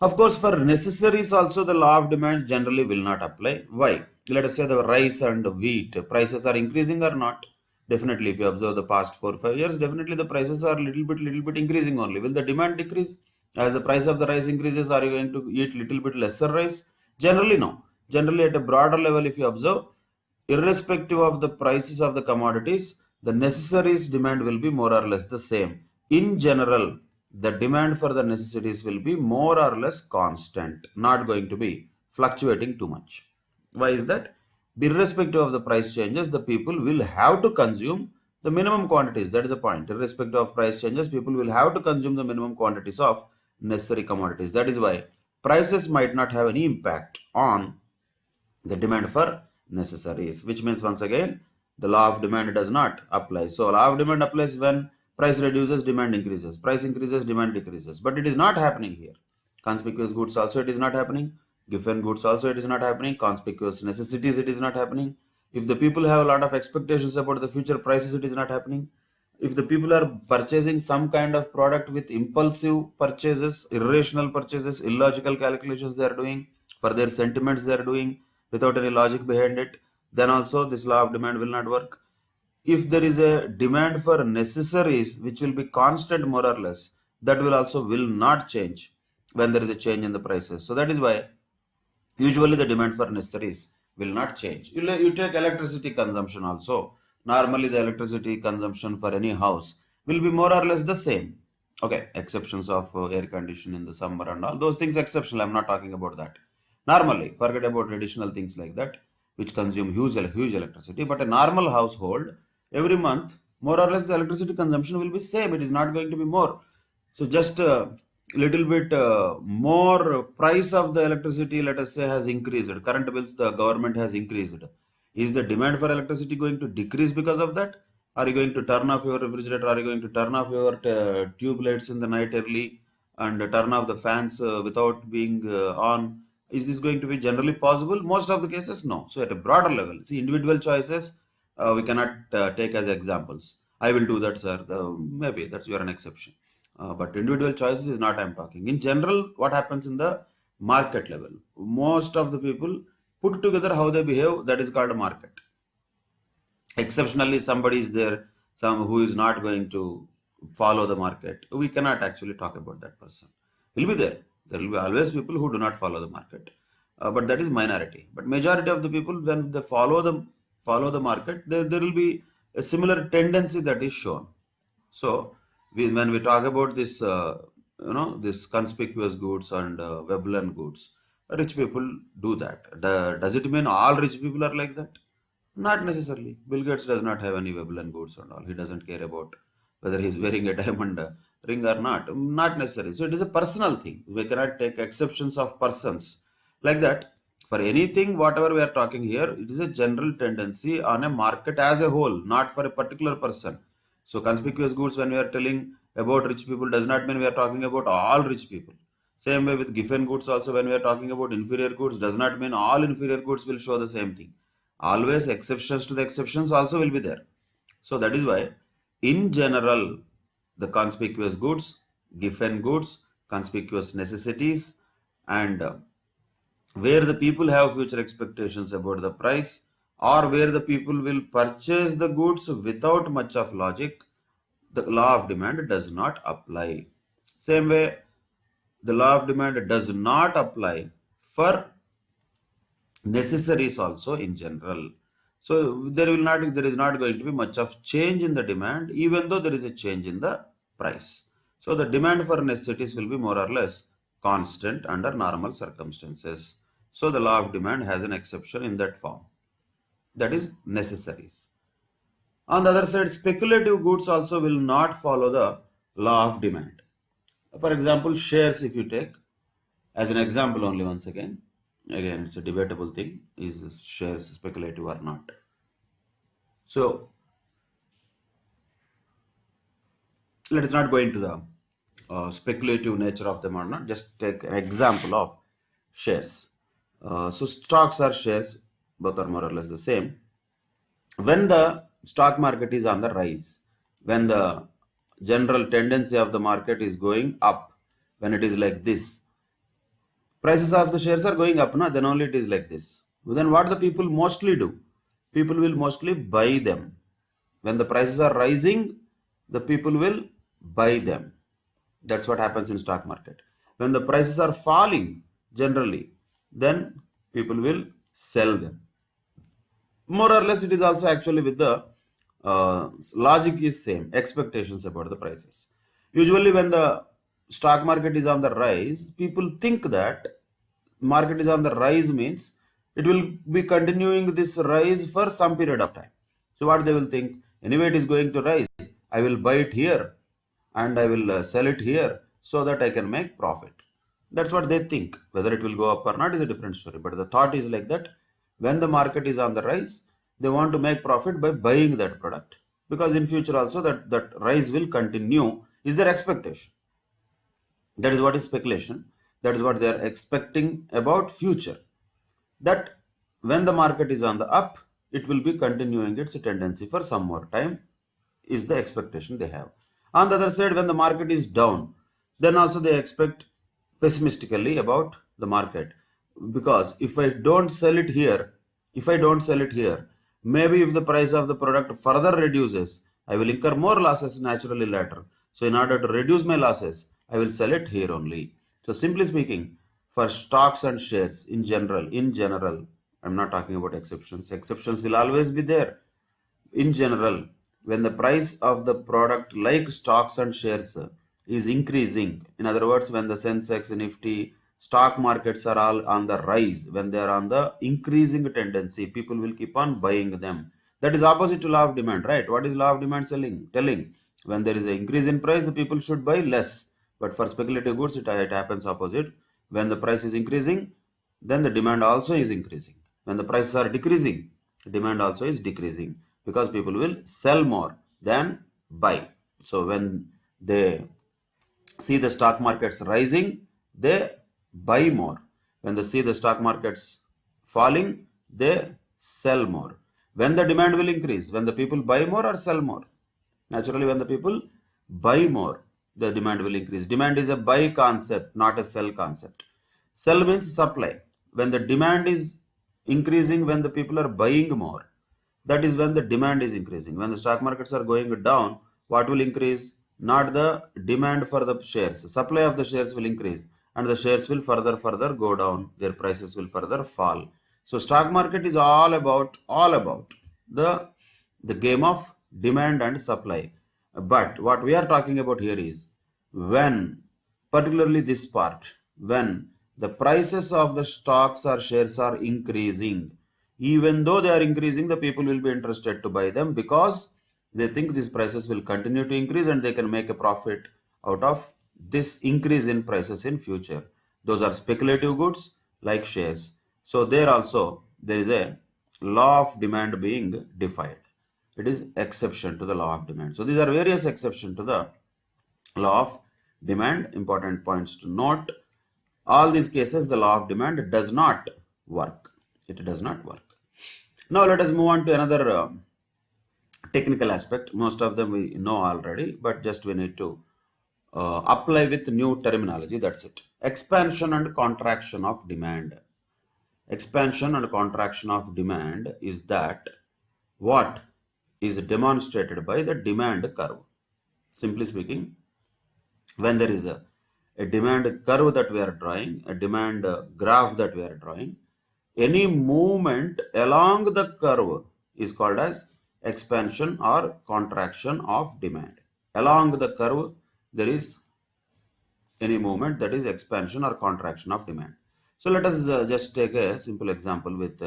Of course, for necessaries also the law of demand generally will not apply. Why? Let us say the rice and wheat prices are increasing or not. Definitely, if you observe the past 4 or 5 years, definitely the prices are little bit increasing only. Will the demand decrease? As the price of the rice increases, are you going to eat little bit lesser rice? Generally, no. Generally, at a broader level, if you observe, irrespective of the prices of the commodities, the necessaries demand will be more or less the same. In general, the demand for the necessities will be more or less constant, not going to be fluctuating too much. Why is that? Irrespective of the price changes, the people will have to consume the minimum quantities. That is the point. Irrespective of price changes, people will have to consume the minimum quantities of necessary commodities. That is why prices might not have any impact on the demand for necessaries, which means once again the law of demand does not apply. So law of demand applies when price reduces, demand increases, price increases, demand decreases, but it is not happening here. Conspicuous goods also it is not happening, given goods also it is not happening, conspicuous necessities it is not happening. If the people have a lot of expectations about the future prices, it is not happening. If the people are purchasing some kind of product with impulsive purchases, irrational purchases, illogical calculations they are doing, for their sentiments they are doing without any logic behind it, then also this law of demand will not work. If there is a demand for necessaries which will be constant more or less, that will not change when there is a change in the prices. So that is why usually the demand for necessaries will not change. You take electricity consumption also. Normally the electricity consumption for any house will be more or less the same. Okay, exceptions of air condition in the summer and all those things exceptional. I'm not talking about that. Normally, forget about additional things like that which consume huge electricity. But a normal household, every month, more or less the electricity consumption will be same. It is not going to be more. So just little bit more price of the electricity, let us say, has increased. Current bills the government has increased. Is the demand for electricity going to decrease because of that? Are you going to turn off your refrigerator? Are you going to turn off your tube lights in the night early and turn off the fans without being on? Is this going to be generally possible? Most of the cases, no. So at a broader level, see, individual choices we cannot take as examples. I will do that, sir. Maybe that's you are an exception. But individual choices is not I'm talking. In general, what happens in the market level? Most of the people put together how they behave, that is called a market. Exceptionally, somebody is there, some who is not going to follow the market. We cannot actually talk about that person. Will be there. There will be always people who do not follow the market, but that is minority. But majority of the people, when they follow the market, there will be a similar tendency that is shown. So when we talk about this, this conspicuous goods and Veblen goods, rich people do that. Does it mean all rich people are like that? Not necessarily. Bill Gates does not have any Veblen goods and all. He doesn't care about whether he's wearing a diamond ring or not. Not necessary. So it is a personal thing. We cannot take exceptions of persons like that. For anything, whatever we are talking here, it is a general tendency on a market as a whole, not for a particular person. So conspicuous goods, when we are telling about rich people, does not mean we are talking about all rich people. Same way with given goods also, when we are talking about inferior goods, does not mean all inferior goods will show the same thing. Always exceptions to the exceptions also will be there. So that is why, in general, the conspicuous goods, given goods, conspicuous necessities, and where the people have future expectations about the price, or where the people will purchase the goods without much of logic, the law of demand does not apply. Same way, the law of demand does not apply for necessaries also in general. So there is not going to be much of change in the demand, even though there is a change in the price. So the demand for necessities will be more or less constant under normal circumstances. So the law of demand has an exception in that form, that is necessaries. On the other side, speculative goods also will not follow the law of demand. For example, shares, if you take as an example only, once again it's a debatable thing, is shares speculative or not. So let us not go into the speculative nature of them or not, just take an example of shares. So stocks or shares, both are more or less the same. When the stock market is on the rise, when the general tendency of the market is going up, when it is like this, prices of the shares are going up, then only it is like this. Then what the people mostly do? People will mostly buy them. When the prices are rising, the people will buy them. That's what happens in stock market. When the prices are falling, generally, then people will sell them. More or less, it is also actually with the logic is same, expectations about the prices. Usually when the stock market is on the rise, people think that market is on the rise means it will be continuing this rise for some period of time. So what they will think, anyway it is going to rise, I will buy it here and I will sell it here so that I can make profit. That's what they think. Whether it will go up or not is a different story, but the thought is like that. When the market is on the rise, they want to make profit by buying that product, because in future also that rise will continue is their expectation. That is what is speculation. That is what they are expecting about future, that when the market is on the up, it will be continuing its tendency for some more time, is the expectation they have. On the other side, when the market is down, then also they expect pessimistically about the market, because if I don't sell it here, maybe if the price of the product further reduces, I will incur more losses naturally later. So in order to reduce my losses, I will sell it here only. So simply speaking, for stocks and shares in general, I'm not talking about exceptions. Exceptions will always be there. In general, when the price of the product like stocks and shares is increasing, in other words, when the Sensex, Nifty, stock markets are all on the rise, when they are on the increasing tendency, people will keep on buying them. That is opposite to law of demand, right? What is law of demand telling? When there is an increase in price, the people should buy less. But for speculative goods, it happens opposite. When the price is increasing, then the demand also is increasing. When the prices are decreasing, demand also is decreasing, because people will sell more than buy. So when they see the stock markets rising, they buy more. When they see the stock markets falling, they sell more. When the demand will increase, when the people buy more or sell more? Naturally, when the people buy more, the demand will increase. Demand is a buy concept, not a sell concept. Sell means supply. When the demand is increasing, when the people are buying more, that is when the demand is increasing. When the stock markets are going down, what will increase? Not the demand for the shares. Supply of the shares will increase, and the shares will further go down. Their prices will further fall. So stock market is all about the game of demand and supply. But what we are talking about here is when, particularly this part, when the prices of the stocks or shares are increasing, even though they are increasing, the people will be interested to buy them, because they think these prices will continue to increase and they can make a profit out of this increase in prices in future. Those are speculative goods like shares. So there also there is a law of demand being defied. It is exception to the law of demand. So these are various exceptions to the law of demand. Important points to note. All these cases, the law of demand does not work. It does not work. Now let us move on to another technical aspect. Most of them we know already, but just we need to apply with new terminology. That's it. Expansion and contraction of demand. expansion and contraction of demand is that what is demonstrated by the demand curve. Simply speaking, when there is a demand curve that we are drawing, a demand graph that we are drawing, any movement along the curve is called as expansion or contraction of demand. Along the curve, there is any movement, that is expansion or contraction of demand. So let us just take a simple example with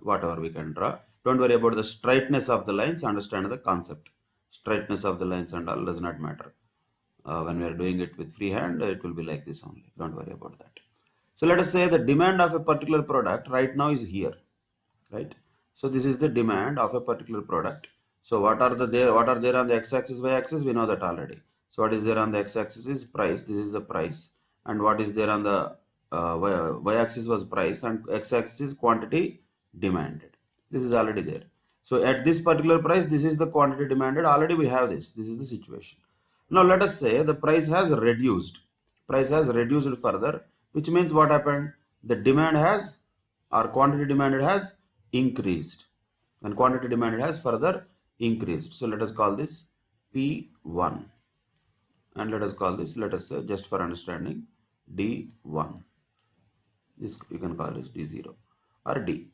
whatever we can draw. Don't worry about the straightness of the lines, understand the concept. Straightness of the lines and all does not matter. When we are doing it with free hand, it will be like this only. Don't worry about that. So let us say the demand of a particular product right now is here, right? So this is the demand of a particular product. So what are there on the x-axis, y-axis? We know that already. So what is there on the x-axis is price. This is the price. And what is there on the y-axis was price, and x-axis is quantity demanded. This is already there. So at this particular price, this is the quantity demanded. Already we have this. This is the situation. Now let us say the price has reduced. Price has reduced further, which means what happened? The demand has, or quantity demanded has increased, and quantity demanded has further increased. So let us call this P1, and let us call this, let us say, just for understanding, D1. This you can call this D0 or D.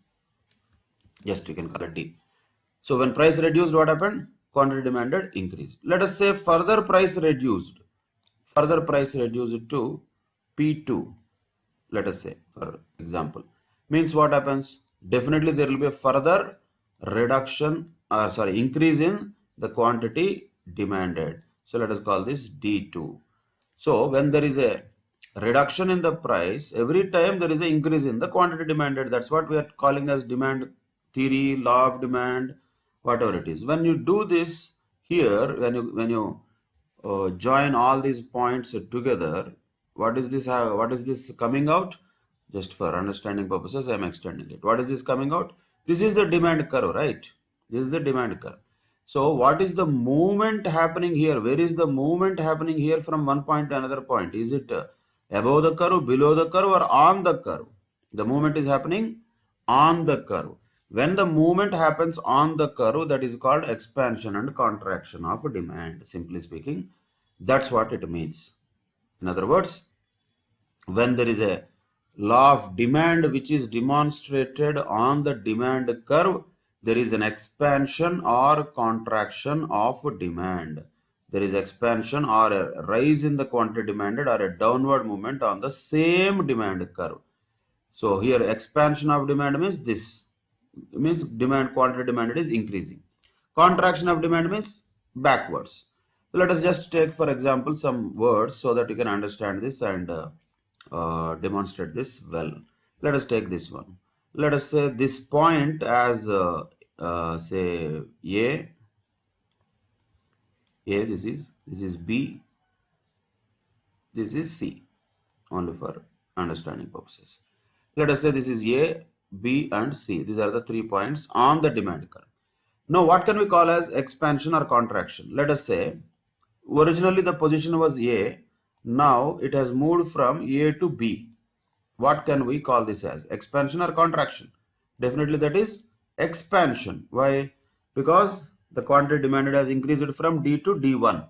Just you can call it D. So when price reduced, what happened? Quantity demanded increased. Let us say further price reduced to P2. Let us say, for example, means what happens? Definitely there will be a further reduction, or increase in the quantity demanded. So let us call this D2. So when there is a reduction in the price, every time there is an increase in the quantity demanded. That's what we are calling as demand theory, law of demand, whatever it is. When you do this here, when you join all these points together, what is this coming out? Just for understanding purposes, I am extending it. What is this coming out? This is the demand curve, right? This is the demand curve. So what is the movement happening here? Where is the movement happening here from one point to another point? Is it above the curve, below the curve, or on the curve? The movement is happening on the curve. When the movement happens on the curve, that is called expansion and contraction of demand. Simply speaking, that's what it means. In other words, when there is a law of demand which is demonstrated on the demand curve, there is an expansion or contraction of demand. There is expansion or a rise in the quantity demanded, or a downward movement on the same demand curve. So here expansion of demand means this. It means quantity demanded is increasing. Contraction of demand means backwards. So let us just take, for example, some words so that you can understand this and demonstrate this well. Let us take this one. Let us say this point as say A. This is B. This is C. Only for understanding purposes. Let us say this is A, B, and C. These are the 3 points on the demand curve. Now, what can we call as expansion or contraction? Let us say originally the position was A. Now it has moved from A to B. What can we call this as? Expansion or contraction? Definitely that is expansion. Why? Because the quantity demanded has increased from D to D1.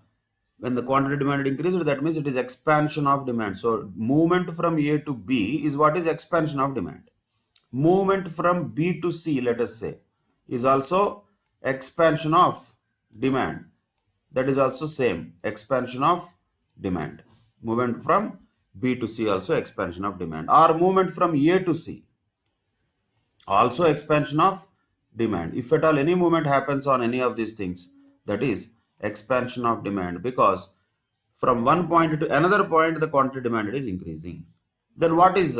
When the quantity demanded increased, that means it is expansion of demand. So movement from A to B is what is expansion of demand. Movement from B to C, let us say, is also expansion of demand. That is also same, expansion of demand. Movement from B to C also expansion of demand. Or movement from A to C, also expansion of demand. If at all any movement happens on any of these things, that is expansion of demand, because from one point to another point the quantity demanded is increasing. Then what is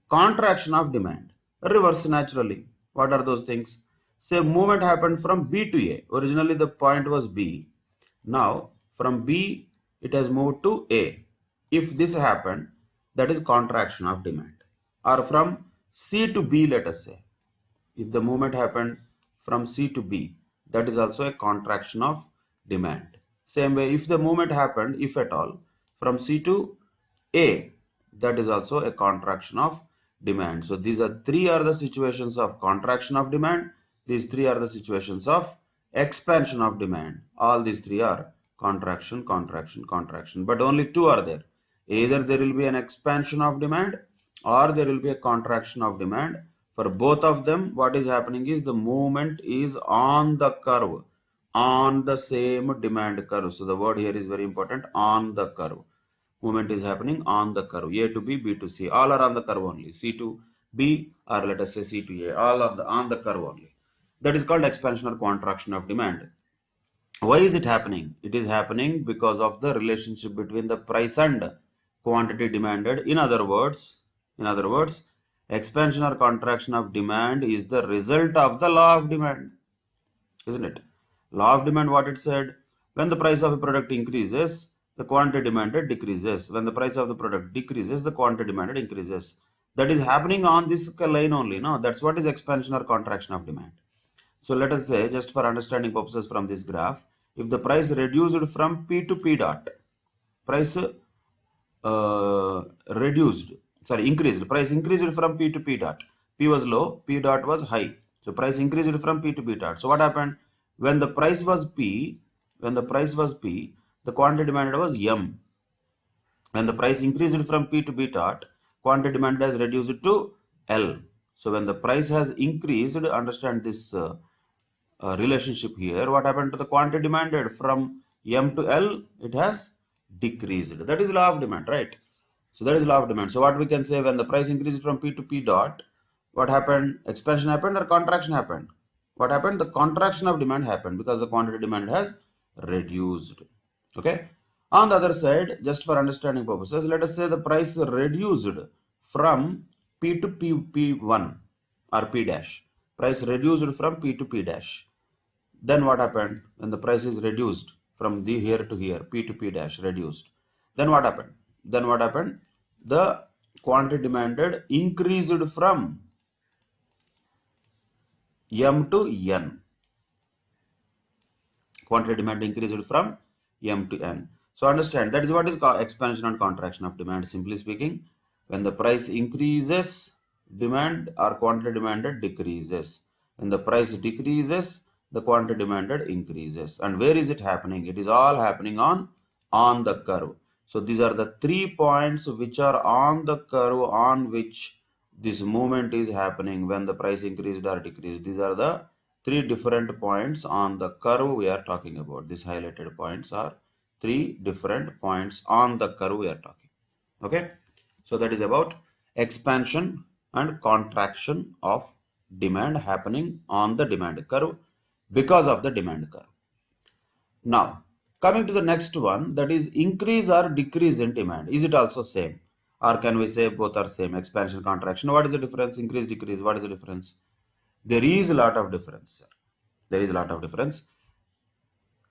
contraction of demand? Reverse naturally. What are those things? Say movement happened from B to A. Originally the point was B. Now from B it has moved to A. If this happened, that is contraction of demand. Or from C to B, let us say. If the movement happened from C to B, that is also a contraction of demand. Same way, if the movement happened, if at all, from C to A, that is also a contraction of demand. So these are three are the situations of contraction of demand. These three are the situations of expansion of demand. All these three are contraction, contraction, contraction. But only two are there. Either there will be an expansion of demand or there will be a contraction of demand. For both of them, what is happening is the movement is on the curve, on the same demand curve. So the word here is very important, on the curve. Movement is happening on the curve, A to B, B to C. All are on the curve only. C to B, or let us say C to A. All are on the curve only. That is called expansion or contraction of demand. Why is it happening? It is happening because of the relationship between the price and quantity demanded. In other words, expansion or contraction of demand is the result of the law of demand, isn't it? Law of demand, what it said? When the price of a product increases, the quantity demanded decreases. When the price of the product decreases, the quantity demanded increases. That is happening on this line only. No, that's what is expansion or contraction of demand. So let us say, just for understanding purposes from this graph, if the price reduced from P to P dot, price increased. Price increased from P to P dot. P was low, P dot was high. So price increased from P to P dot. So what happened? When the price was P, the quantity demanded was M. When the price increased from P to B dot, quantity demand has reduced to L. So when the price has increased, understand this relationship here. What happened to the quantity demanded from M to L? It has decreased. That is law of demand, right? So that is law of demand. So what we can say, when the price increased from P to P dot, what happened? Expansion happened or contraction happened? What happened? The contraction of demand happened because the quantity demand has reduced. Okay. On the other side, just for understanding purposes, let us say the price reduced from P to P1 or P dash. Price reduced from P to P dash. Then what happened? When the price is reduced from here to here, P to P dash reduced. Then what happened? The quantity demanded increased from M to N. Quantity demand increased from M to N. So understand, that is what is called expansion and contraction of demand. Simply speaking, when the price increases, demand or quantity demanded decreases. When the price decreases, the quantity demanded increases. And where is it happening? It is all happening on the curve. So these are the 3 points which are on the curve on which this movement is happening when the price increased or decreased. These are the 3 different points on the curve we are talking about. These highlighted points are 3 different points on the curve we are talking. Okay. So that is about expansion and contraction of demand happening on the demand curve because of the demand curve. Now, coming to the next one, that is increase or decrease in demand. Is it also same? Or can we say both are same? Expansion, contraction. What is the difference? Increase, decrease. What is the difference? There is a lot of difference, sir. There is a lot of difference.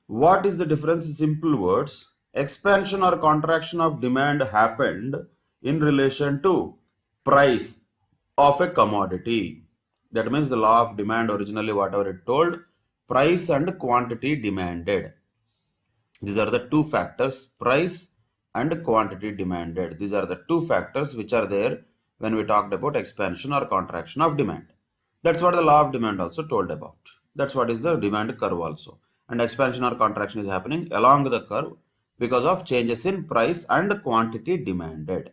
What is the difference? Simple words. Expansion or contraction of demand happened in relation to price of a commodity. That means the law of demand originally whatever it told, price and quantity demanded. These are the two factors, price and quantity demanded. These are the two factors which are there when we talked about expansion or contraction of demand. That's what the law of demand also told about. That's what is the demand curve also. And expansion or contraction is happening along the curve because of changes in price and quantity demanded.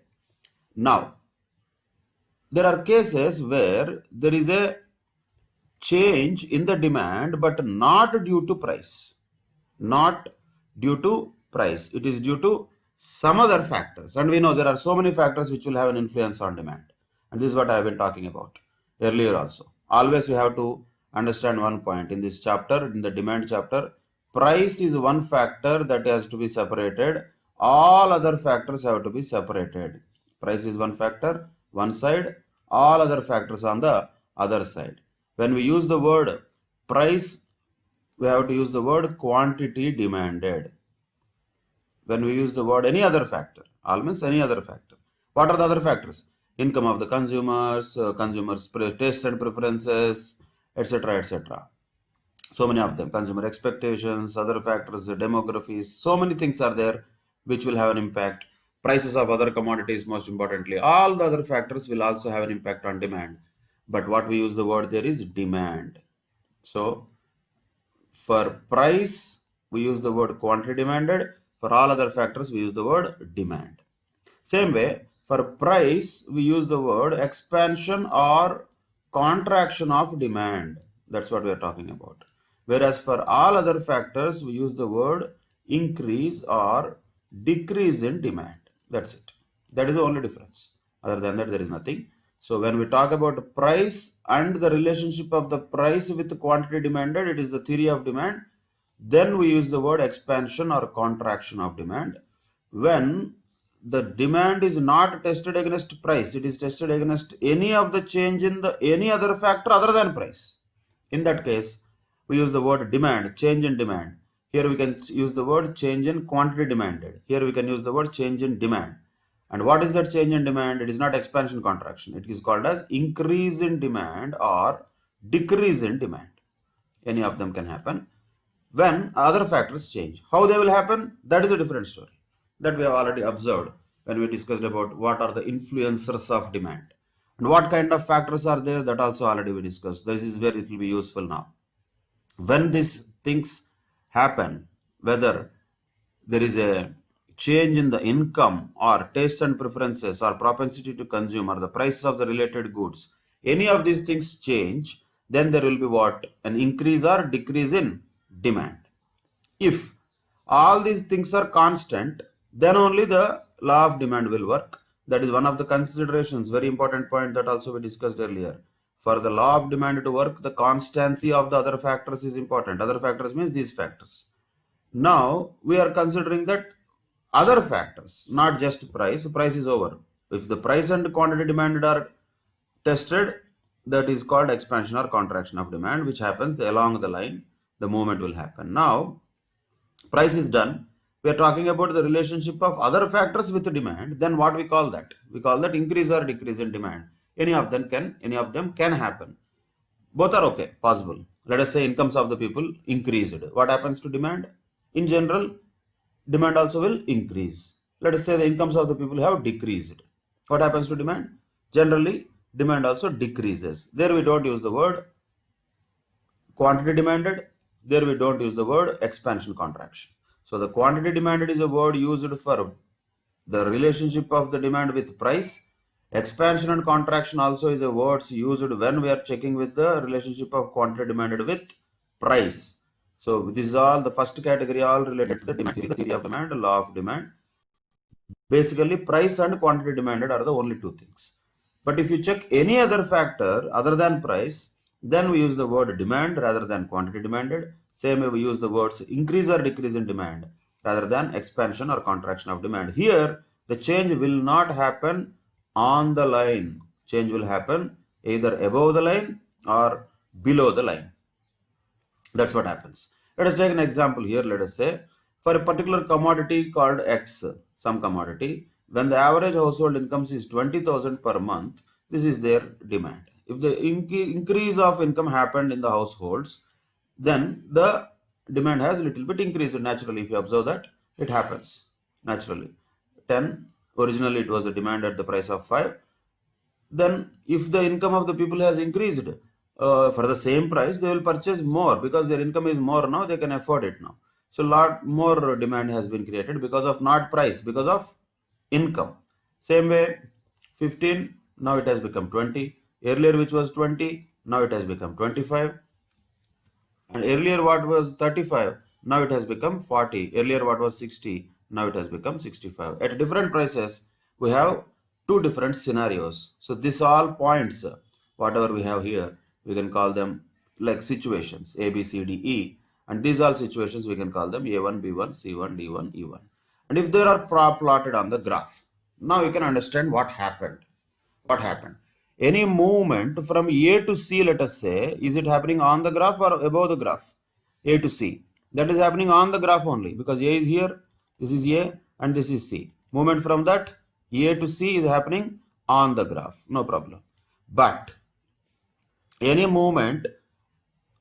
Now, there are cases where there is a change in the demand but not due to price. Not due to price. It is due to some other factors. And we know there are so many factors which will have an influence on demand. And this is what I have been talking about earlier also. Always we have to understand one point in this chapter, in the demand chapter. Price is one factor that has to be separated. All other factors have to be separated. Price is one factor, one side. All other factors on the other side. When we use the word price, we have to use the word quantity demanded. When we use the word any other factor, all means any other factor. What are the other factors? Income of the consumers, consumers' tastes and preferences, etc., etc. So many of them. Consumer expectations, other factors, demographies, so many things are there which will have an impact. prices of other commodities, most importantly. All the other factors will also have an impact on demand. But what we use the word there is demand. So for price, we use the word quantity demanded. For all other factors, we use the word demand. Same way, for price, we use the word expansion or contraction of demand. That's what we are talking about. Whereas for all other factors, we use the word increase or decrease in demand. That's it. That is the only difference. Other than that, there is nothing. So when we talk about price and the relationship of the price with the quantity demanded, it is the theory of demand. Then we use the word expansion or contraction of demand. When the demand is not tested against price, it is tested against any of the change in the any other factor other than price. In that case, we use the word demand, change in demand. Here we can use the word change in quantity demanded. Here we can use the word change in demand. And what is that change in demand? It is not expansion contraction. It is called as increase in demand or decrease in demand. Any of them can happen when other factors change. How they will happen? That is a different story that we have already observed when we discussed about what are the influencers of demand. And what kind of factors are there, that also already we discussed. This is where it will be useful now. When these things happen, whether there is a change in the income or tastes and preferences or propensity to consume or the prices of the related goods, any of these things change, then there will be what? An increase or decrease in demand. If all these things are constant, then only the law of demand will work. That is one of the considerations, very important point that also we discussed earlier. For the law of demand to work, the constancy of the other factors is important. Other factors means these factors. Now we are considering that other factors, not just price. Price is over. If the price and quantity demanded are tested, that is called expansion or contraction of demand, which happens along the line. The movement will happen. Now, price is done. We are talking about the relationship of other factors with demand. Then what we call that? We call that increase or decrease in demand. Any of them can happen. Both are okay, possible. Let us say incomes of the people increased. What happens to demand? In general, demand also will increase. Let us say the incomes of the people have decreased. What happens to demand? Generally, demand also decreases. There we don't use the word quantity demanded. There we don't use the word expansion contraction. So the quantity demanded is a word used for the relationship of the demand with price. Expansion and contraction also is a word used when we are checking with the relationship of quantity demanded with price. So this is all the first category, all related to the demand theory, the theory of demand, the law of demand. Basically, price and quantity demanded are the only two things. But if you check any other factor other than price, then we use the word demand rather than quantity demanded. Same way we use the words increase or decrease in demand rather than expansion or contraction of demand. Here, the change will not happen on the line. Change will happen either above the line or below the line. That's what happens. Let us take an example here. Let us say for a particular commodity called X, some commodity, when the average household income is 20,000 per month, this is their demand. If the increase of income happened in the households, then the demand has a little bit increased naturally. If you observe that, it happens naturally. 10, originally it was the demand at the price of 5. Then if the income of the people has increased, for the same price, they will purchase more because their income is more now, they can afford it now. So lot more demand has been created because of not price, because of income. Same way, 15, now it has become 20. Earlier which was 20, now it has become 25. And earlier what was 35, now it has become 40. Earlier what was 60, now it has become 65. At different prices, we have two different scenarios. So this all points, whatever we have here, we can call them like situations, A, B, C, D, E. And these all situations, we can call them A1, B1, C1, D1, E1. And if they are plotted on the graph, now you can understand what happened. What happened? Any movement from A to C, let us say, is it happening on the graph or above the graph? A to C. That is happening on the graph only because A is here, this is A and this is C. Movement from that A to C is happening on the graph, no problem. But any movement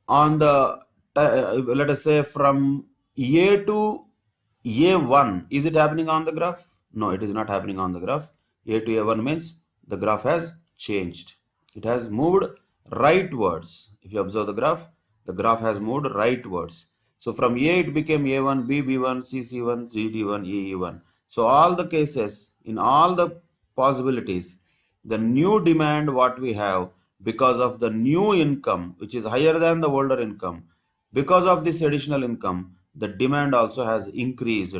on the, let us say from A to A1, is it happening on the graph? No, it is not happening on the graph. A to A1 means the graph has changed. It has moved rightwards. If you observe the graph has moved rightwards. So from A it became A1, B, B1, C, C1, G, D1, E, E1. So all the cases, in all the possibilities, the new demand what we have because of the new income, which is higher than the older income, because of this additional income, the demand also has increased,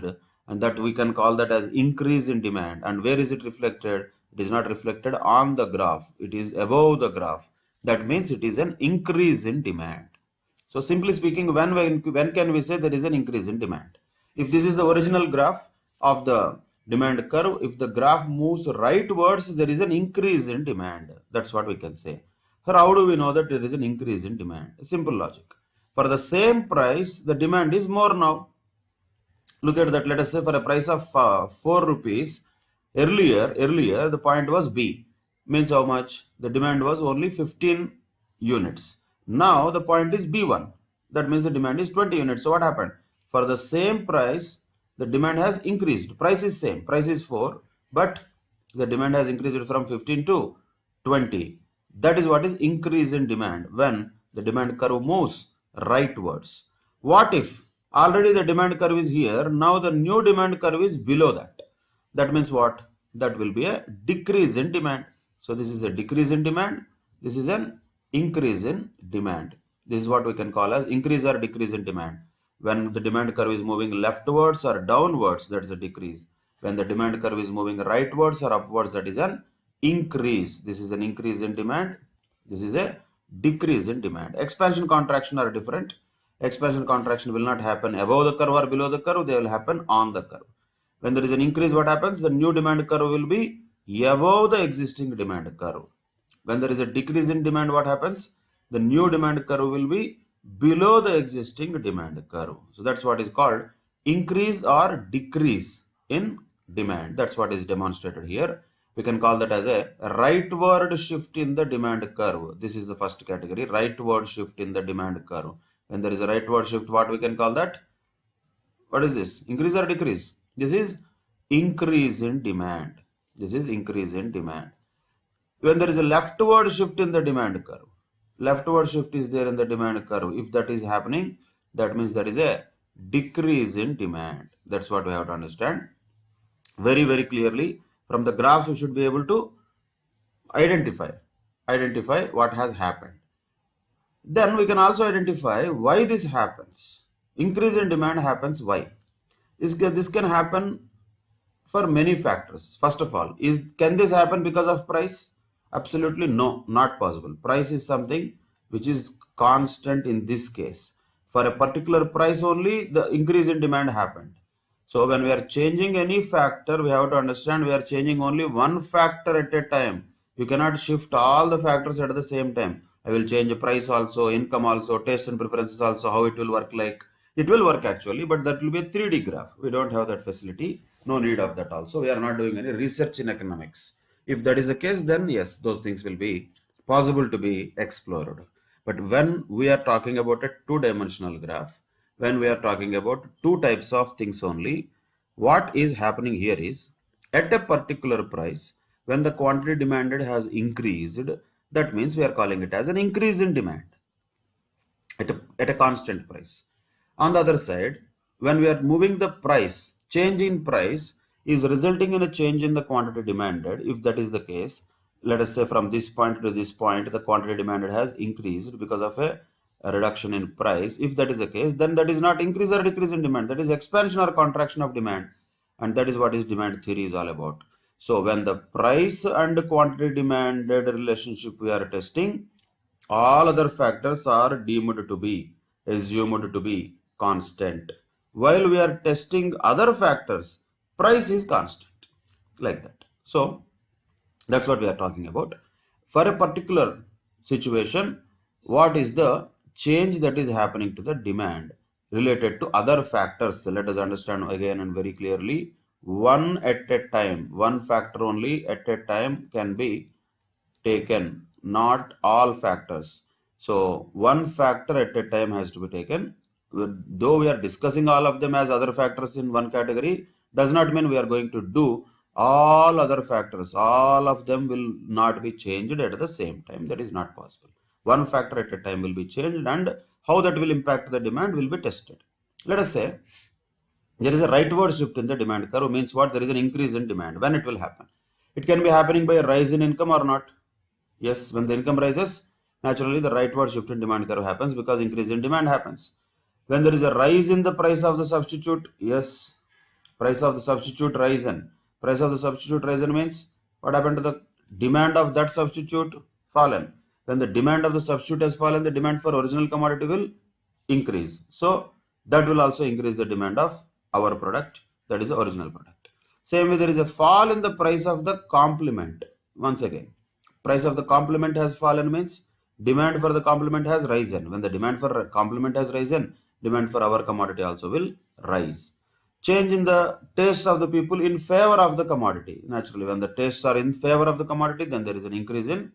and that we can call that as increase in demand. And where is it reflected? It is not reflected on the graph. It is above the graph. That means it is an increase in demand. So simply speaking, when can we say there is an increase in demand? If this is the original graph of the demand curve, if the graph moves rightwards, there is an increase in demand. That's what we can say. How do we know that there is an increase in demand? Simple logic. For the same price, the demand is more now. Look at that. Let us say for a price of 4 rupees, earlier the point was B. Means how much? The demand was only 15 units. Now the point is B1. That means the demand is 20 units. So what happened? For the same price, the demand has increased. Price is same. Price is 4. But the demand has increased from 15 to 20. That is what is increase in demand when the demand curve moves rightwards. What if already the demand curve is here, now the new demand curve is below that? That means what? That will be a decrease in demand. So this is a decrease in demand. This is an increase in demand. This is what we can call as increase or decrease in demand. When the demand curve is moving leftwards or downwards, that is a decrease. When the demand curve is moving rightwards or upwards, that is an increase. This is an increase in demand. This is a decrease in demand. Expansion, contraction are different. Expansion, contraction will not happen above the curve or below the curve. They will happen on the curve. When there is an increase, what happens? The new demand curve will be above the existing demand curve. When there is a decrease in demand, what happens? The new demand curve will be below the existing demand curve. So that's what is called increase or decrease in demand. That's what is demonstrated here. We can call that as a rightward shift in the demand curve. This is the first category, rightward shift in the demand curve. When there is a rightward shift, what we can call that? What is this? Increase or decrease? This is increase in demand. This is increase in demand. When there is a leftward shift in the demand curve, leftward shift is there in the demand curve. If that is happening, that means there is a decrease in demand. That's what we have to understand. Very, very clearly, from the graphs, we should be able to identify what has happened. Then we can also identify why this happens. Increase in demand happens why? This can happen for many factors. First of all, can this happen because of price? Absolutely no, not possible. Price is something which is constant in this case. For a particular price only, the increase in demand happened. So when we are changing any factor, we have to understand we are changing only one factor at a time. You cannot shift all the factors at the same time. I will change price also, income also, taste and preferences also, how it will work like. It will work actually, but that will be a 3D graph. We don't have that facility. No need of that also. We are not doing any research in economics. If that is the case, then yes, those things will be possible to be explored. But when we are talking about a two-dimensional graph, when we are talking about two types of things only, what is happening here is at a particular price, when the quantity demanded has increased, that means we are calling it as an increase in demand at a constant price. On the other side, when we are moving the price, change in price is resulting in a change in the quantity demanded. If that is the case, let us say from this point to this point, the quantity demanded has increased because of a reduction in price. If that is the case, then that is not increase or decrease in demand. That is expansion or contraction of demand. And that is what is demand theory is all about. So when the price and quantity demanded relationship we are testing, all other factors are deemed to be, assumed to be constant. While we are testing other factors, price is constant, like that. So that's what we are talking about. For a particular situation, what is the change that is happening to the demand related to other factors? Let us understand again and very clearly. One at a time, one factor only at a time can be taken, not all factors. So one factor at a time has to be taken. Though we are discussing all of them as other factors in one category, does not mean we are going to do all other factors. All of them will not be changed at the same time. That is not possible. One factor at a time will be changed, and how that will impact the demand will be tested. Let us say there is a rightward shift in the demand curve. Means what? There is an increase in demand. When it will happen? It can be happening by a rise in income or not. Yes, when the income rises, naturally the rightward shift in demand curve happens because increase in demand happens. When there is a rise in the price of the substitute, yes, price of the substitute risen. Price of the substitute risen means what happened to the demand of that substitute? Fallen. When the demand of the substitute has fallen, the demand for original commodity will increase. So that will also increase the demand of our product, that is the original product. Same way, there is a fall in the price of the complement. Once again, price of the complement has fallen means demand for the complement has risen. When the demand for complement has risen, demand for our commodity also will rise. Change in the tastes of the people in favor of the commodity. Naturally, when the tastes are in favor of the commodity, then there is an increase in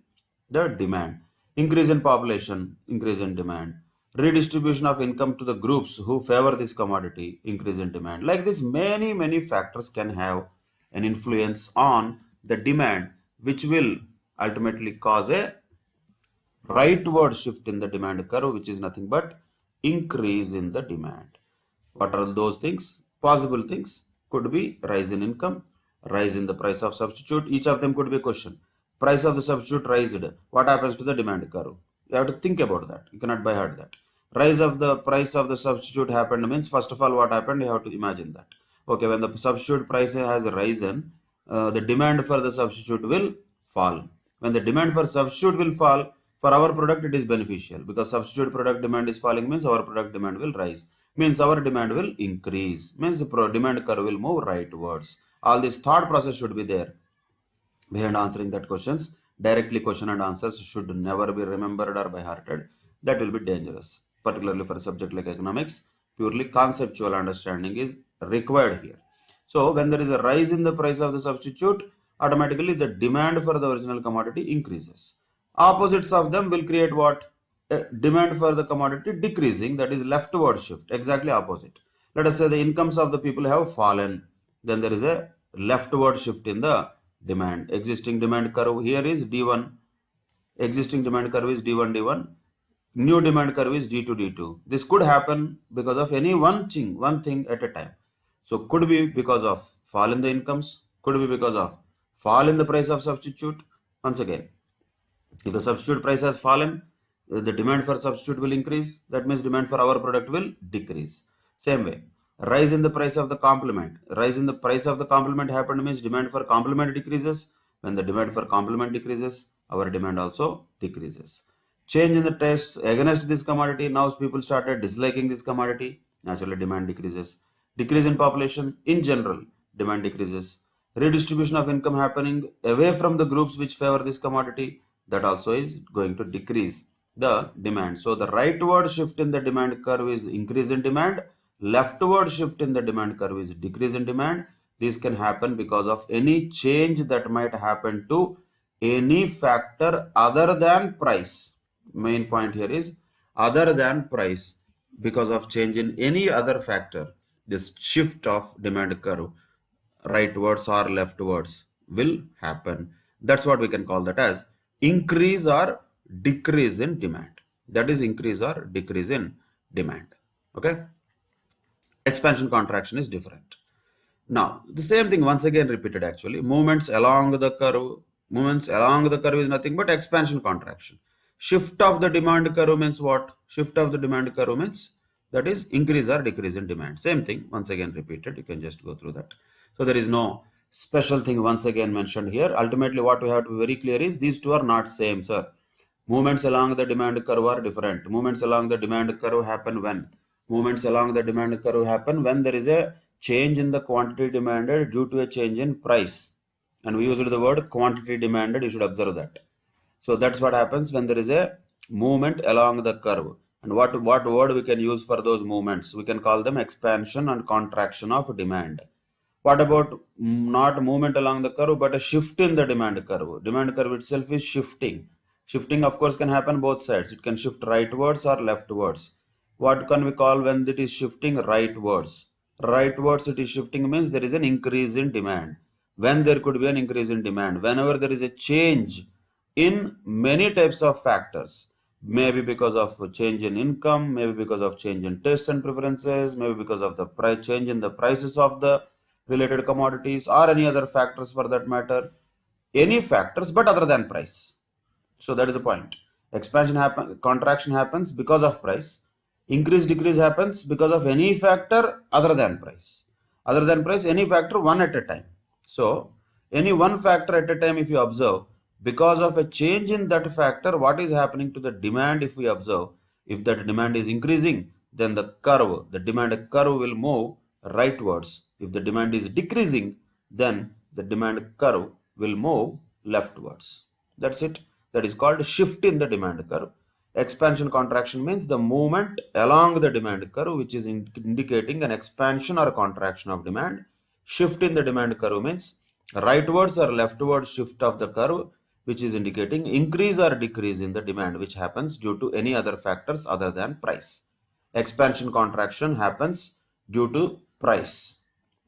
the demand. Increase in population, increase in demand. Redistribution of income to the groups who favor this commodity, increase in demand. Like this, many factors can have an influence on the demand, which will ultimately cause a rightward shift in the demand curve, which is nothing but increase in the demand. What are those things? Possible things could be rise in income, rise in the price of substitute. Each of them could be a question. Price of the substitute rised. What happens to the demand curve? You have to think about that. You cannot by heart that. Rise of the price of the substitute happened means, first of all, what happened? You have to imagine that. Okay, when the substitute price has risen, the demand for the substitute will fall. When the demand for substitute will fall, for our product it is beneficial, because substitute product demand is falling means our product demand will rise, means our demand will increase, means the demand curve will move rightwards. All this thought process should be there behind answering that questions. Directly question and answers should never be remembered or by hearted. That will be dangerous, particularly for a subject like economics. Purely conceptual understanding is required here. So when there is a rise in the price of the substitute, automatically the demand for the original commodity increases. Opposites of them will create what? Demand for the commodity decreasing, that is leftward shift, exactly opposite. Let us say the incomes of the people have fallen, then there is a leftward shift in the demand. Existing demand curve here is D1, existing demand curve is D1, D1, new demand curve is D2, D2. This could happen because of any one thing at a time. So could be because of fall in the incomes, could be because of fall in the price of substitute. Once again, if the substitute price has fallen, the demand for substitute will increase. That means demand for our product will decrease. Same way, rise in the price of the complement. Rise in the price of the complement happened means demand for complement decreases. When the demand for complement decreases, our demand also decreases. Change in the tastes against this commodity. Now people started disliking this commodity. Naturally, demand decreases. Decrease in population in general, demand decreases. Redistribution of income happening away from the groups which favor this commodity, that also is going to decrease the demand. So the rightward shift in the demand curve is increase in demand. Leftward shift in the demand curve is decrease in demand. This can happen because of any change that might happen to any factor other than price. Main point here is other than price. Because of change in any other factor, this shift of demand curve, rightwards or leftwards, will happen. That's what we can call that as increase or decrease in demand. That is increase or decrease in demand. Okay. Expansion contraction is different. Now the same thing once again repeated actually. Movements along the curve. Movements along the curve is nothing but expansion contraction. Shift of the demand curve means what? Shift of the demand curve means that is increase or decrease in demand. Same thing once again repeated. You can just go through that. So there is no special thing once again mentioned here. Ultimately what we have to be very clear is these two are not same, sir. Movements along the demand curve are different. Movements along the demand curve happen when? Movements along the demand curve happen when there is a change in the quantity demanded due to a change in price. And we used the word quantity demanded. You should observe that. So that's what happens when there is a movement along the curve. And what word we can use for those movements? We can call them expansion and contraction of demand. What about not movement along the curve, but a shift in the demand curve? Demand curve itself is shifting. Shifting, of course, can happen both sides. It can shift rightwards or leftwards. What can we call when it is shifting rightwards? Rightwards it is shifting means there is an increase in demand. When there could be an increase in demand, whenever there is a change in many types of factors, maybe because of a change in income, maybe because of change in tastes and preferences, maybe because of the price change in the prices of the related commodities, or any other factors for that matter, any factors but other than price. So that is the point. Expansion happens, contraction happens because of price. Increase, decrease happens because of any factor other than price. Other than price, any factor one at a time. So any one factor at a time, if you observe, because of a change in that factor, what is happening to the demand? If we observe, if that demand is increasing, then the curve, the demand curve will move rightwards. If the demand is decreasing, then the demand curve will move leftwards. That's it. That is called shift in the demand curve. Expansion contraction means the movement along the demand curve, which is indicating an expansion or contraction of demand. Shift in the demand curve means rightwards or leftward shift of the curve, which is indicating increase or decrease in the demand, which happens due to any other factors other than price. Expansion contraction happens due to price.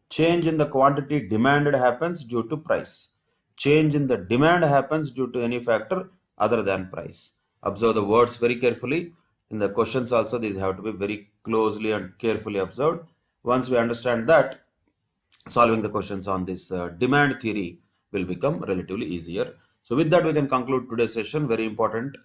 Change in the quantity demanded happens due to price. Change in the demand happens due to any factor other than price. Observe the words very carefully. In the questions also, these have to be very closely and carefully observed. Once we understand that, solving the questions on this demand theory will become relatively easier. So with that, we can conclude today's session. Very important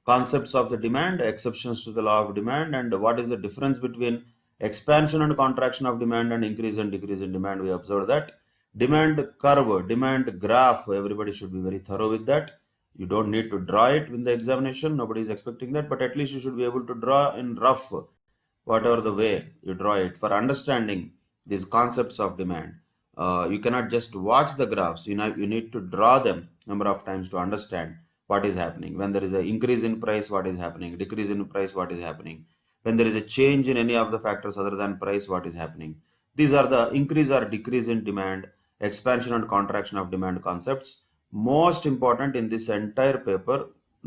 concepts of the demand, exceptions to the law of demand, and what is the difference between expansion and contraction of demand and increase and decrease in demand. We observed that. Demand curve, demand graph, everybody should be very thorough with that. You don't need to draw it in the examination, nobody is expecting that, but at least you should be able to draw in rough, whatever the way you draw it, for understanding these concepts of demand. You cannot just watch the graphs, you need to draw them number of times to understand what is happening. When there is an increase in price, what is happening? Decrease in price, what is happening? When there is a change in any of the factors other than price, what is happening? These are the increase or decrease in demand, expansion and contraction of demand concepts. Most important in this entire paper.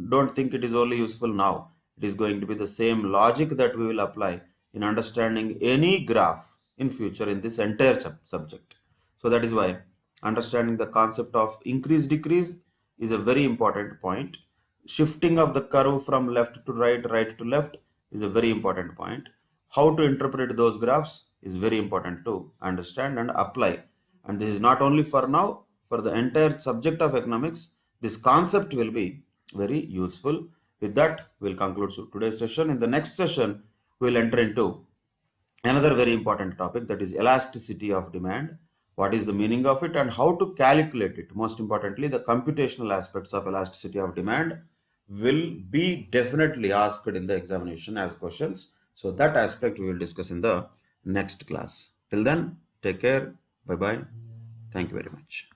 Don't think it is only useful now. It is going to be the same logic that we will apply in understanding any graph in future in this entire subject. So that is why understanding the concept of increase decrease is a very important point. Shifting of the curve from left to right, right to left is a very important point. How to interpret those graphs is very important to understand and apply. And this is not only for now, for the entire subject of economics, this concept will be very useful. With that, we'll conclude today's session. In the next session, we'll enter into another very important topic, that is elasticity of demand. What is the meaning of it and how to calculate it? Most importantly, the computational aspects of elasticity of demand will be definitely asked in the examination as questions. So that aspect we will discuss in the next class. Till then, take care. Bye-bye. Thank you very much.